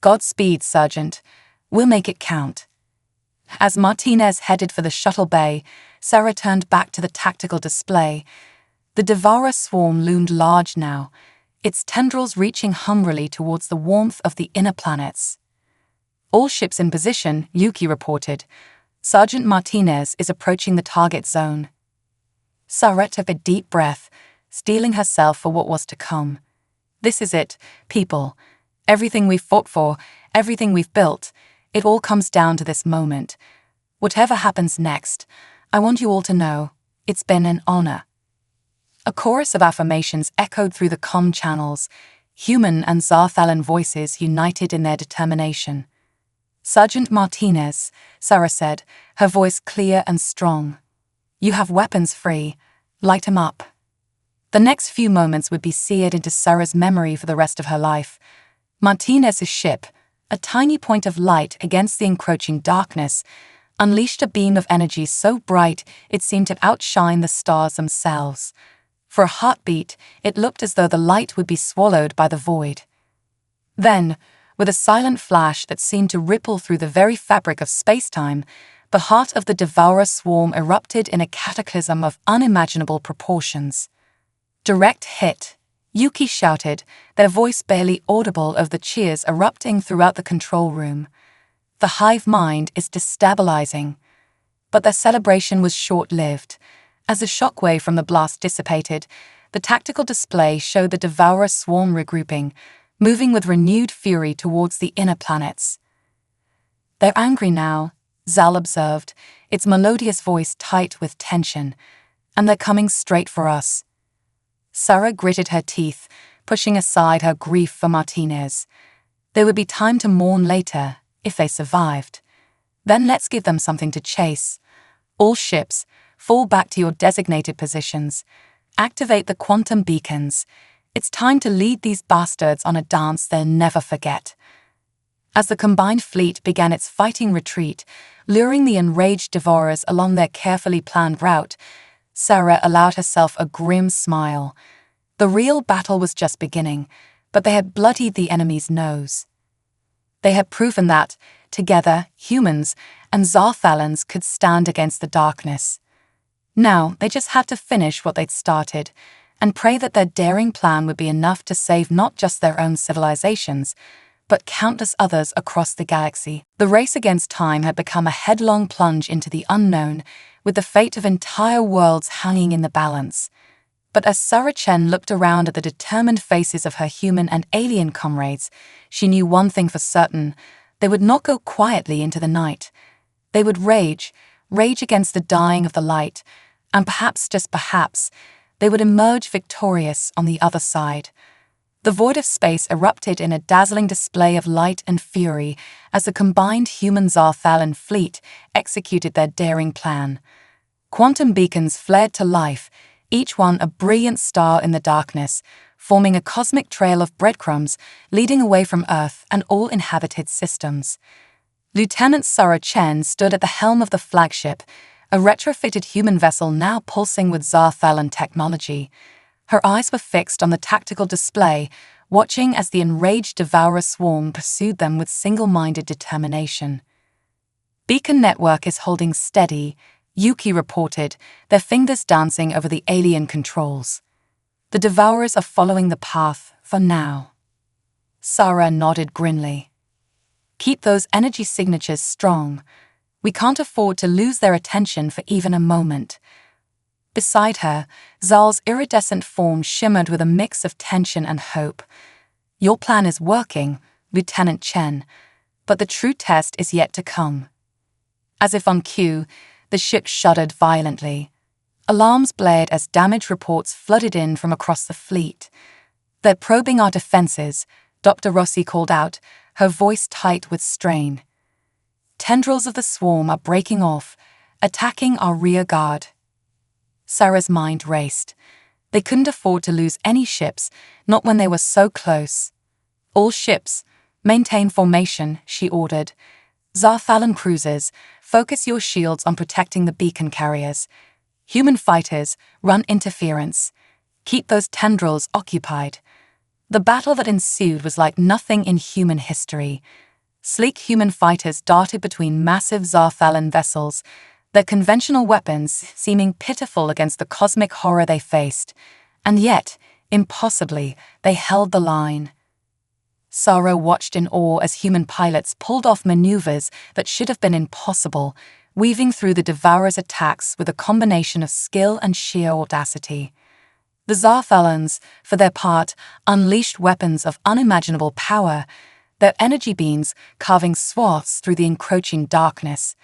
Godspeed, Sergeant. We'll make it count. As Martinez headed for the shuttle bay, Sarah turned back to the tactical display. The Devourer swarm loomed large now, its tendrils reaching hungrily towards the warmth of the inner planets. All ships in position, Yuki reported. Sergeant Martinez is approaching the target zone. Sarah took a deep breath, steeling herself for what was to come. This is it, people. Everything we've fought for, everything we've built, it all comes down to this moment. Whatever happens next, I want you all to know, it's been an honor." A chorus of affirmations echoed through the comm channels, human and Zarthalan voices united in their determination. "Sergeant Martinez," Sarah said, her voice clear and strong. "You have weapons free. Light 'em up." The next few moments would be seared into Sarah's memory for the rest of her life. Martinez's ship, a tiny point of light against the encroaching darkness, unleashed a beam of energy so bright it seemed to outshine the stars themselves. For a heartbeat, it looked as though the light would be swallowed by the void. Then, with a silent flash that seemed to ripple through the very fabric of space-time, the heart of the Devourer swarm erupted in a cataclysm of unimaginable proportions. "Direct hit," Yuki shouted, their voice barely audible of the cheers erupting throughout the control room. The hive mind is destabilizing. But their celebration was short-lived. As the shockwave from the blast dissipated, the tactical display showed the Devourer swarm regrouping, moving with renewed fury towards the inner planets. "They're angry now," Zal observed, its melodious voice tight with tension, "and they're coming straight for us." Sarah gritted her teeth, pushing aside her grief for Martinez. There would be time to mourn later, if they survived. Then let's give them something to chase. All ships, fall back to your designated positions. Activate the quantum beacons. It's time to lead these bastards on a dance they'll never forget. As the combined fleet began its fighting retreat, luring the enraged devourers along their carefully planned route, Sarah allowed herself a grim smile. The real battle was just beginning, but they had bloodied the enemy's nose. They had proven that, together, humans and Zarthalans could stand against the darkness. Now, they just had to finish what they'd started, and pray that their daring plan would be enough to save not just their own civilizations, but countless others across the galaxy. The race against time had become a headlong plunge into the unknown, with the fate of entire worlds hanging in the balance. But as Sarah Chen looked around at the determined faces of her human and alien comrades, she knew one thing for certain: they would not go quietly into the night. They would rage against the dying of the light, and perhaps, just perhaps, they would emerge victorious on the other side. The void of space erupted in a dazzling display of light and fury as the combined human Zarthalan fleet executed their daring plan. Quantum beacons flared to life, each one a brilliant star in the darkness, forming a cosmic trail of breadcrumbs leading away from Earth and all inhabited systems. Lieutenant Sarah Chen stood at the helm of the flagship, a retrofitted human vessel now pulsing with Zarthalan technology. Her eyes were fixed on the tactical display, watching as the enraged Devourer swarm pursued them with single-minded determination. "Beacon network is holding steady," Yuki reported, their fingers dancing over the alien controls. "The Devourers are following the path, for now." Sarah nodded grimly. "Keep those energy signatures strong. We can't afford to lose their attention for even a moment." Beside her, Zal's iridescent form shimmered with a mix of tension and hope. "Your plan is working, Lieutenant Chen, but the true test is yet to come." As if on cue, the ship shuddered violently. Alarms blared as damage reports flooded in from across the fleet. "They're probing our defenses," Dr. Rossi called out, her voice tight with strain. "Tendrils of the swarm are breaking off, attacking our rear guard." Sarah's mind raced. They couldn't afford to lose any ships, not when they were so close. "All ships, maintain formation," she ordered. "Zarthalan cruisers, focus your shields on protecting the beacon carriers. Human fighters, run interference. Keep those tendrils occupied." The battle that ensued was like nothing in human history. Sleek human fighters darted between massive Zarthalan vessels, their conventional weapons seeming pitiful against the cosmic horror they faced. And yet, impossibly, they held the line. Sarah watched in awe as human pilots pulled off maneuvers that should have been impossible, weaving through the Devourer's attacks with a combination of skill and sheer audacity. The Zarthalans, for their part, unleashed weapons of unimaginable power, their energy beams carving swaths through the encroaching darkness.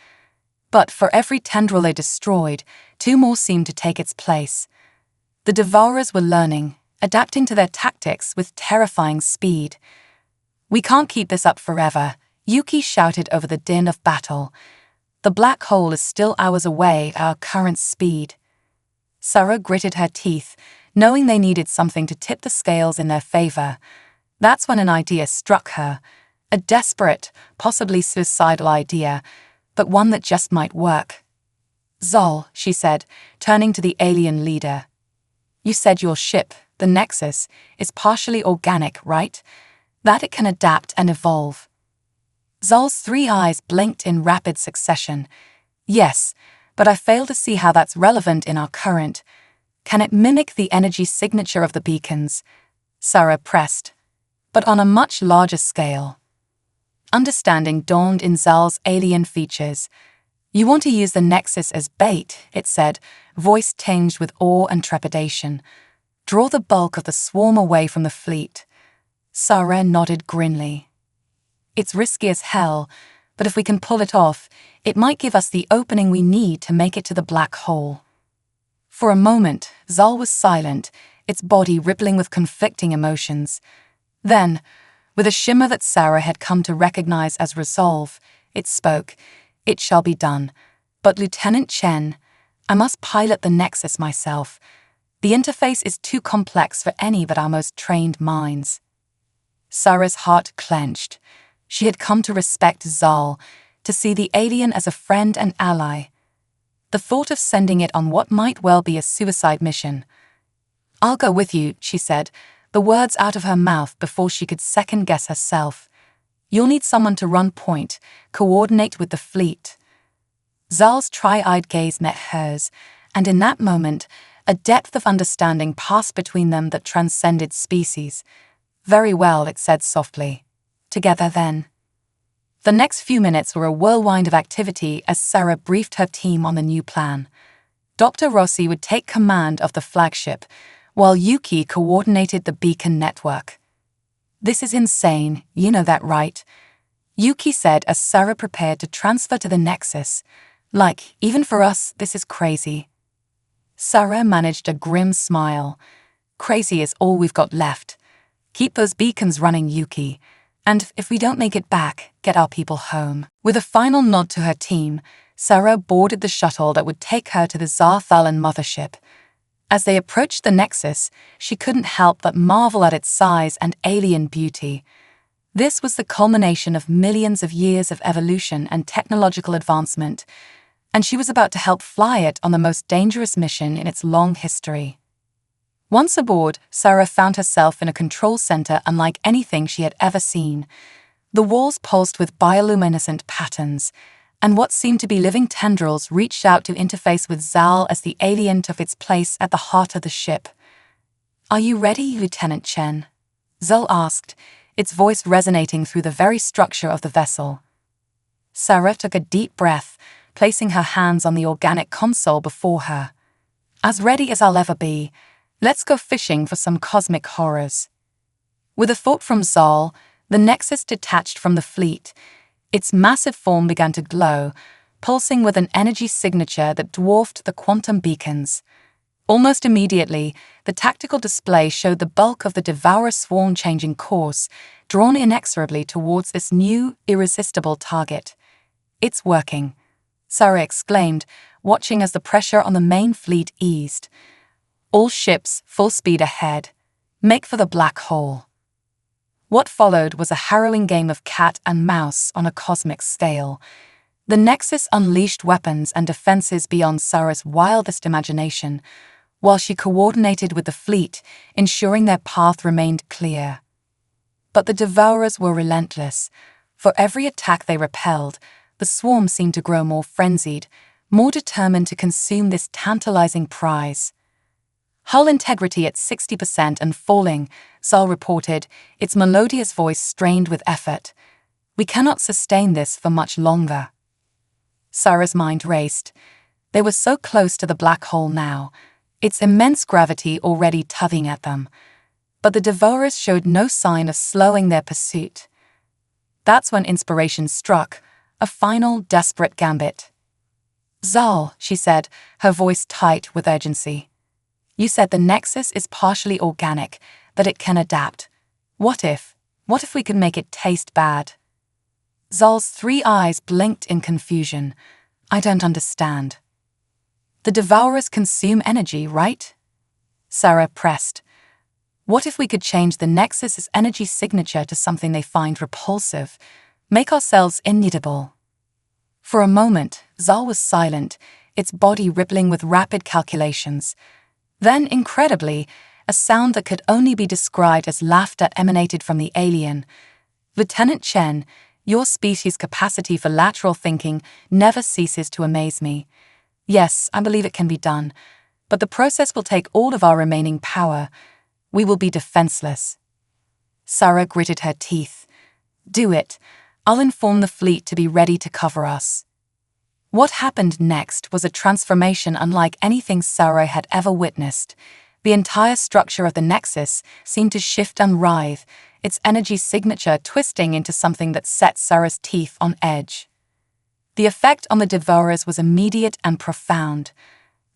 But for every tendril they destroyed, two more seemed to take its place. The Devourers were learning, adapting to their tactics with terrifying speed. "We can't keep this up forever," Yuki shouted over the din of battle. "The black hole is still hours away at our current speed." Sarah gritted her teeth, knowing they needed something to tip the scales in their favor. That's when an idea struck her, a desperate, possibly suicidal idea, but one that just might work. "Zol," she said, turning to the alien leader. "You said your ship, the Nexus, is partially organic, right? That it can adapt and evolve." Zol's three eyes blinked in rapid succession. "Yes, but I fail to see how that's relevant in our current. Can it mimic the energy signature of the beacons?" Sarah pressed. "But on a much larger scale." Understanding dawned in Zal's alien features. "You want to use the Nexus as bait," it said, voice tinged with awe and trepidation. "Draw the bulk of the swarm away from the fleet." Sarah nodded grimly. "It's risky as hell, but if we can pull it off, it might give us the opening we need to make it to the black hole." For a moment, Zal was silent, its body rippling with conflicting emotions. Then, with a shimmer that Sarah had come to recognize as resolve, it spoke. "It shall be done. But Lieutenant Chen, I must pilot the Nexus myself. The interface is too complex for any but our most trained minds." Sarah's heart clenched. She had come to respect Zal, to see the alien as a friend and ally. The thought of sending it on what might well be a suicide mission. "I'll go with you," she said, the words out of her mouth before she could second-guess herself. "You'll need someone to run point, coordinate with the fleet." Zal's tri-eyed gaze met hers, and in that moment, a depth of understanding passed between them that transcended species. "Very well," it said softly. "Together then." The next few minutes were a whirlwind of activity as Sarah briefed her team on the new plan. Dr. Rossi would take command of the flagship, while Yuki coordinated the beacon network. "This is insane, you know that, right?" Yuki said as Sarah prepared to transfer to the Nexus. "Like, even for us, this is crazy." Sarah managed a grim smile. "Crazy is all we've got left. Keep those beacons running, Yuki. And if we don't make it back, get our people home." With a final nod to her team, Sarah boarded the shuttle that would take her to the Zarthalan mothership. As they approached the Nexus, she couldn't help but marvel at its size and alien beauty. This was the culmination of millions of years of evolution and technological advancement, and she was about to help fly it on the most dangerous mission in its long history. Once aboard, Sarah found herself in a control center unlike anything she had ever seen. The walls pulsed with bioluminescent patterns, and what seemed to be living tendrils reached out to interface with Zal as the alien took its place at the heart of the ship. "Are you ready, Lieutenant Chen?" Zal asked, its voice resonating through the very structure of the vessel. Sarah took a deep breath, placing her hands on the organic console before her. "As ready as I'll ever be. Let's go fishing for some cosmic horrors." With a thought from Zal, the Nexus detached from the fleet. Its massive form began to glow, pulsing with an energy signature that dwarfed the quantum beacons. Almost immediately, the tactical display showed the bulk of the Devourer swarm changing course, drawn inexorably towards this new, irresistible target. "It's working," Sarah exclaimed, watching as the pressure on the main fleet eased. "All ships, full speed ahead. Make for the black hole." What followed was a harrowing game of cat and mouse on a cosmic scale. The Nexus unleashed weapons and defenses beyond Sarah's wildest imagination, while she coordinated with the fleet, ensuring their path remained clear. But the Devourers were relentless. For every attack they repelled, the swarm seemed to grow more frenzied, more determined to consume this tantalizing prize. "Hull integrity at 60% and falling," Zal reported, its melodious voice strained with effort. "We cannot sustain this for much longer." Sarah's mind raced. They were so close to the black hole now. its immense gravity already tugging at them. But the devourers showed no sign of slowing their pursuit. That's when inspiration struck, a final, desperate gambit. "Zal," she said, her voice tight with urgency. "You said the Nexus is partially organic, that it can adapt. What if we could make it taste bad?" Zal's 3 eyes blinked in confusion. "I don't understand." "The devourers consume energy, right?" Sarah pressed. "What if we could change the Nexus's energy signature to something they find repulsive, make ourselves immutable?" For a moment, Zal was silent, its body rippling with rapid calculations. Then, incredibly, a sound that could only be described as laughter emanated from the alien. "Lieutenant Chen, your species' capacity for lateral thinking never ceases to amaze me. Yes, I believe it can be done, but the process will take all of our remaining power. We will be defenseless." Sarah gritted her teeth. "Do it. I'll inform the fleet to be ready to cover us." What happened next was a transformation unlike anything Sarah had ever witnessed. The entire structure of the Nexus seemed to shift and writhe, its energy signature twisting into something that set Sarah's teeth on edge. The effect on the devourers was immediate and profound.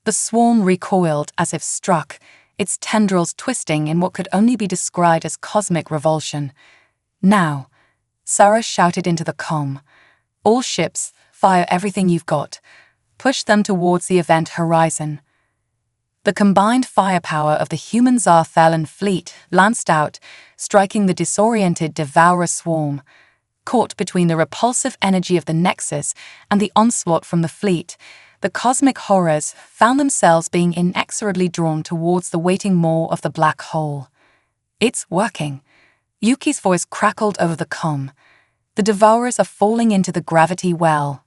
The swarm recoiled as if struck, its tendrils twisting in what could only be described as cosmic revulsion. "Now," Sarah shouted into the comm, "all ships, fire everything you've got. Push them towards the event horizon." The combined firepower of the human Zarthalan fleet lanced out, striking the disoriented devourer swarm. Caught between the repulsive energy of the Nexus and the onslaught from the fleet, the cosmic horrors found themselves being inexorably drawn towards the waiting maw of the black hole. "It's working." Yuki's voice crackled over the comm. "The devourers are falling into the gravity well."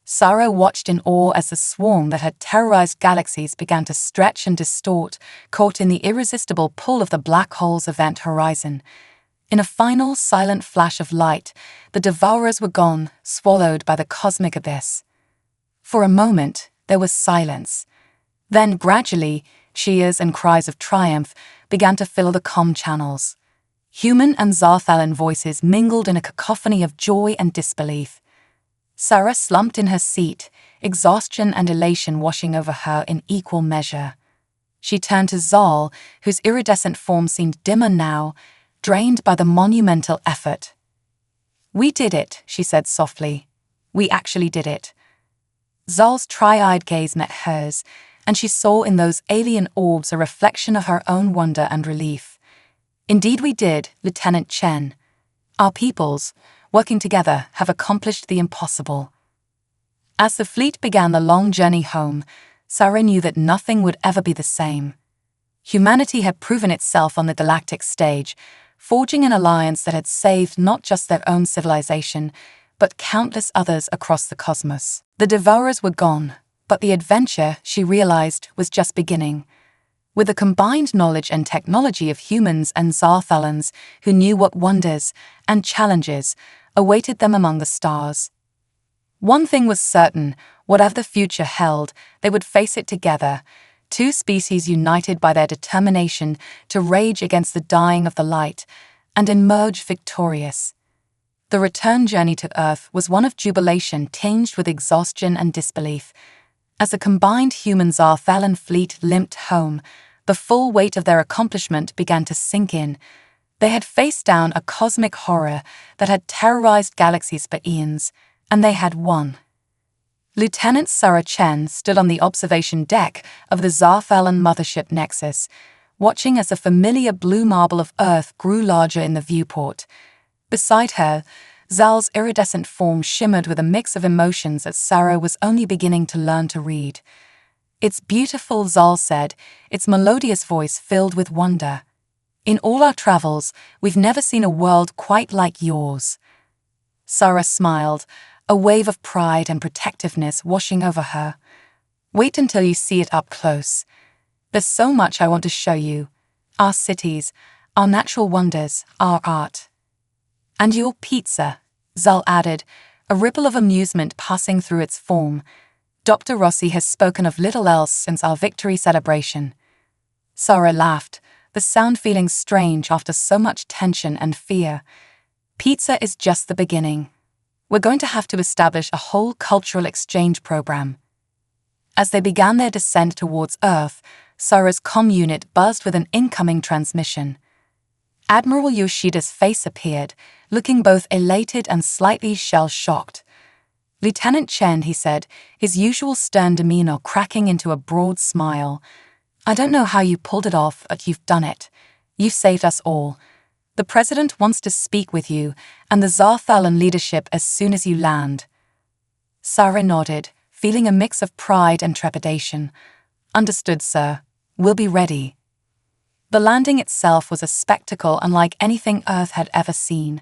Sarah watched in awe as the swarm that had terrorized galaxies began to stretch and distort, caught in the irresistible pull of the black hole's event horizon. In a final, silent flash of light, the devourers were gone, swallowed by the cosmic abyss. For a moment, there was silence. Then, gradually, cheers and cries of triumph began to fill the comm channels. Human and Zarthalan voices mingled in a cacophony of joy and disbelief. Sarah slumped in her seat, exhaustion and elation washing over her in equal measure. She turned to Zal, whose iridescent form seemed dimmer now, drained by the monumental effort. "We did it," she said softly. "We actually did it." Zal's tri-eyed gaze met hers, and she saw in those alien orbs a reflection of her own wonder and relief. "Indeed we did, Lieutenant Chen. Our peoples, working together, have accomplished the impossible." As the fleet began the long journey home, Sarah knew that nothing would ever be the same. Humanity had proven itself on the galactic stage, forging an alliance that had saved not just their own civilization, but countless others across the cosmos. The devourers were gone, but the adventure, she realized, was just beginning. With the combined knowledge and technology of humans and Zarthalans who knew what wonders and challenges awaited them among the stars. One thing was certain, whatever the future held, they would face it together, 2 species united by their determination to rage against the dying of the light and emerge victorious. The return journey to Earth was one of jubilation tinged with exhaustion and disbelief. As the combined human Zarthalan fleet limped home, the full weight of their accomplishment began to sink in. They had faced down a cosmic horror that had terrorized galaxies for eons, and they had won. Lieutenant Sarah Chen stood on the observation deck of the Zarthalan mothership Nexus, watching as the familiar blue marble of Earth grew larger in the viewport. Beside her, Zal's iridescent form shimmered with a mix of emotions that Sarah was only beginning to learn to read. "It's beautiful," Zal said, its melodious voice filled with wonder. "In all our travels, we've never seen a world quite like yours." Sarah smiled, a wave of pride and protectiveness washing over her. "Wait until you see it up close. There's so much I want to show you. Our cities, our natural wonders, our art." "And your pizza," Zal added, a ripple of amusement passing through its form. Dr. Rossi has spoken of little else since our victory celebration. Sarah laughed, the sound feeling strange after so much tension and fear. Pizza is just the beginning. We're going to have to establish a whole cultural exchange program. As they began their descent towards Earth, Sarah's comm unit buzzed with an incoming transmission. Admiral Yoshida's face appeared, looking both elated and slightly shell-shocked. "Lieutenant Chen," he said, his usual stern demeanor cracking into a broad smile. "I don't know how you pulled it off, but you've done it. You've saved us all. The President wants to speak with you, and the Zarthalan leadership as soon as you land." Sarah nodded, feeling a mix of pride and trepidation. "Understood, sir. We'll be ready." The landing itself was a spectacle unlike anything Earth had ever seen.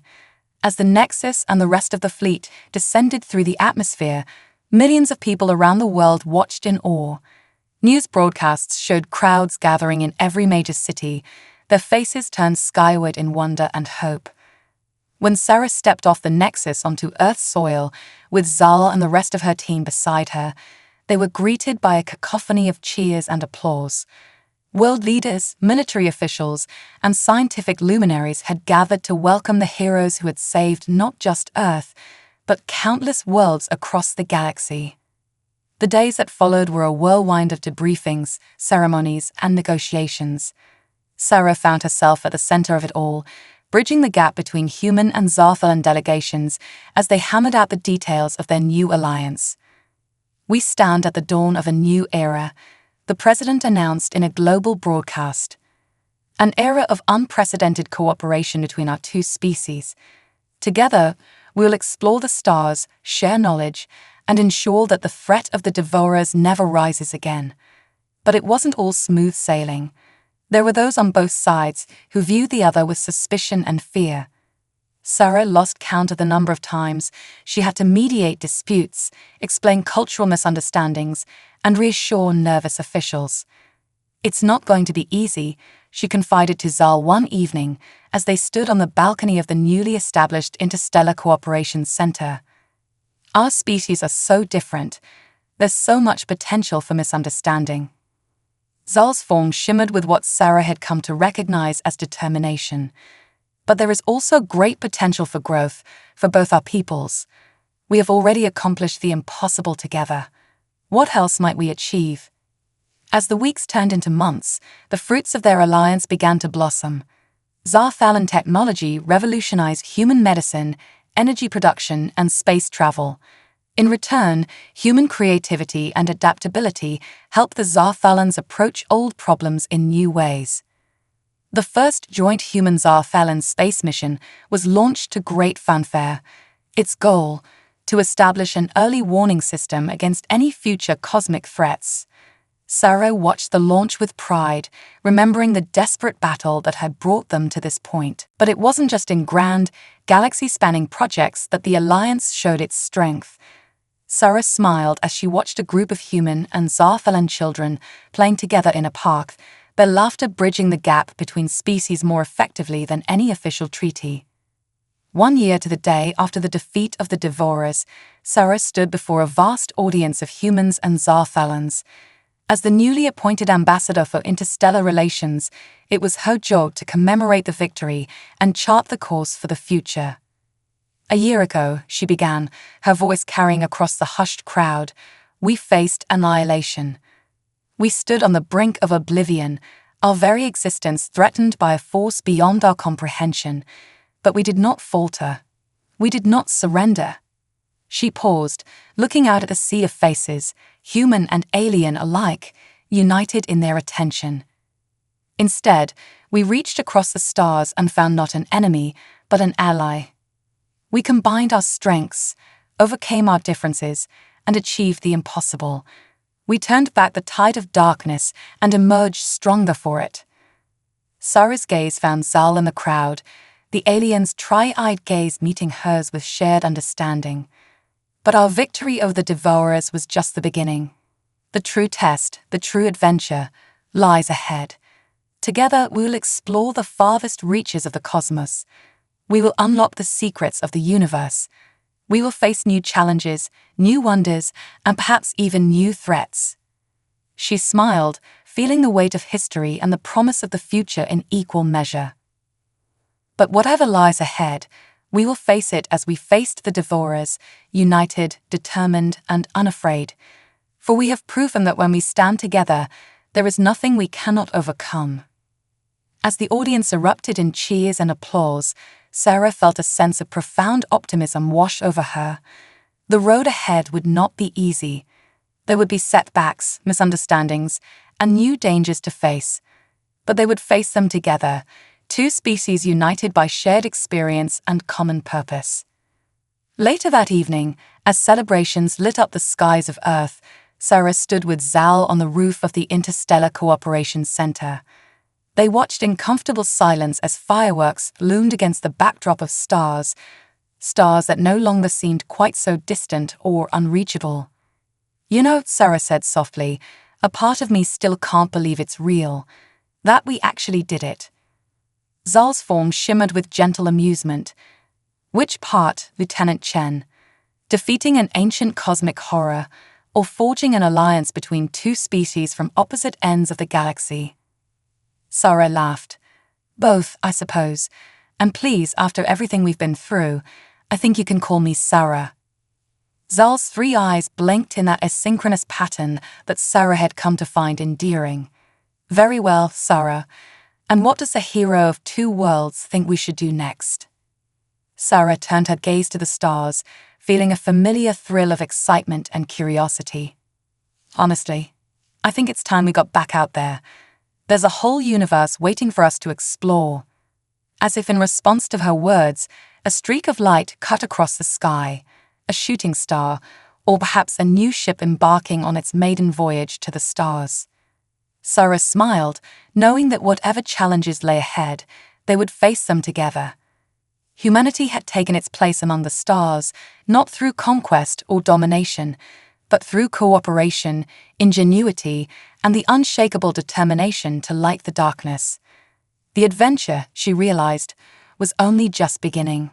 As the Nexus and the rest of the fleet descended through the atmosphere, millions of people around the world watched in awe. News broadcasts showed crowds gathering in every major city, their faces turned skyward in wonder and hope. When Sarah stepped off the Nexus onto Earth's soil, with Zal and the rest of her team beside her, they were greeted by a cacophony of cheers and applause. World leaders, military officials, and scientific luminaries had gathered to welcome the heroes who had saved not just Earth, but countless worlds across the galaxy. The days that followed were a whirlwind of debriefings, ceremonies, and negotiations. Sarah found herself at the center of it all, bridging the gap between human and Zarthalan delegations as they hammered out the details of their new alliance. "We stand at the dawn of a new era," the President announced in a global broadcast. "An era of unprecedented cooperation between our two species. Together, we'll explore the stars, share knowledge, and ensure that the threat of the Devourers never rises again." But it wasn't all smooth sailing. There were those on both sides who viewed the other with suspicion and fear. Sarah lost count of the number of times she had to mediate disputes, explain cultural misunderstandings, and reassure nervous officials. "It's not going to be easy," she confided to Zal one evening as they stood on the balcony of the newly established Interstellar Cooperation Center. "Our species are so different. There's so much potential for misunderstanding." Zal's form shimmered with what Sarah had come to recognize as determination. "But there is also great potential for growth for both our peoples. We have already accomplished the impossible together. What else might we achieve?" As the weeks turned into months, the fruits of their alliance began to blossom. Zarthalan technology revolutionized human medicine, energy production, and space travel. In return, human creativity and adaptability helped the Zarthalans approach old problems in new ways. The first joint human-Zarthalan space mission was launched to great fanfare. Its goal, to establish an early warning system against any future cosmic threats. Sarah watched the launch with pride, remembering the desperate battle that had brought them to this point. But it wasn't just in grand, galaxy-spanning projects that the Alliance showed its strength. Sarah smiled as she watched a group of human and Zarthalan children playing together in a park, their laughter bridging the gap between species more effectively than any official treaty. 1 year to the day after the defeat of the Devourers, Sarah stood before a vast audience of humans and Zarthalans. As the newly appointed ambassador for interstellar relations, it was her job to commemorate the victory and chart the course for the future. "A year ago," she began, her voice carrying across the hushed crowd, "we faced annihilation. We stood on the brink of oblivion, our very existence threatened by a force beyond our comprehension. But we did not falter. We did not surrender." She paused, looking out at the sea of faces, human and alien alike, united in their attention. "Instead, we reached across the stars and found not an enemy, but an ally. We combined our strengths, overcame our differences, and achieved the impossible. We turned back the tide of darkness and emerged stronger for it." Sarah's gaze found Zal in the crowd, the alien's tri-eyed gaze meeting hers with shared understanding. "But our victory over the Devourers was just the beginning. The true test, the true adventure, lies ahead. Together we will explore the farthest reaches of the cosmos. We will unlock the secrets of the universe. We will face new challenges, new wonders, and perhaps even new threats. She smiled, feeling the weight of history and the promise of the future in equal measure. But whatever lies ahead, we will face it as we faced the Devourers, united, determined, and unafraid. For we have proven that when we stand together, there is nothing we cannot overcome. As the audience erupted in cheers and applause, Sarah felt a sense of profound optimism wash over her. The road ahead would not be easy. There would be setbacks, misunderstandings, and new dangers to face. But they would face them together, two species united by shared experience and common purpose. Later that evening, as celebrations lit up the skies of Earth, Sarah stood with Zal on the roof of the Interstellar Cooperation Center. They watched in comfortable silence as fireworks loomed against the backdrop of stars that no longer seemed quite so distant or unreachable. "You know," Sarah said softly, "a part of me still can't believe it's real, that we actually did it." Zal's form shimmered with gentle amusement. "Which part, Lieutenant Chen? Defeating an ancient cosmic horror, or forging an alliance between two species from opposite ends of the galaxy?" Sarah laughed. "Both, I suppose. And please, after everything we've been through, I think you can call me Sarah." Zal's three eyes blinked in that asynchronous pattern that Sarah had come to find endearing. "Very well, Sarah. And what does the hero of two worlds think we should do next?" Sarah turned her gaze to the stars, feeling a familiar thrill of excitement and curiosity. "Honestly, I think it's time we got back out there. There's a whole universe waiting for us to explore." As if in response to her words, a streak of light cut across the sky, a shooting star, or perhaps a new ship embarking on its maiden voyage to the stars. Sarah smiled, knowing that whatever challenges lay ahead, they would face them together. Humanity had taken its place among the stars, not through conquest or domination, but through cooperation, ingenuity, and the unshakable determination to light the darkness. The adventure, she realized, was only just beginning.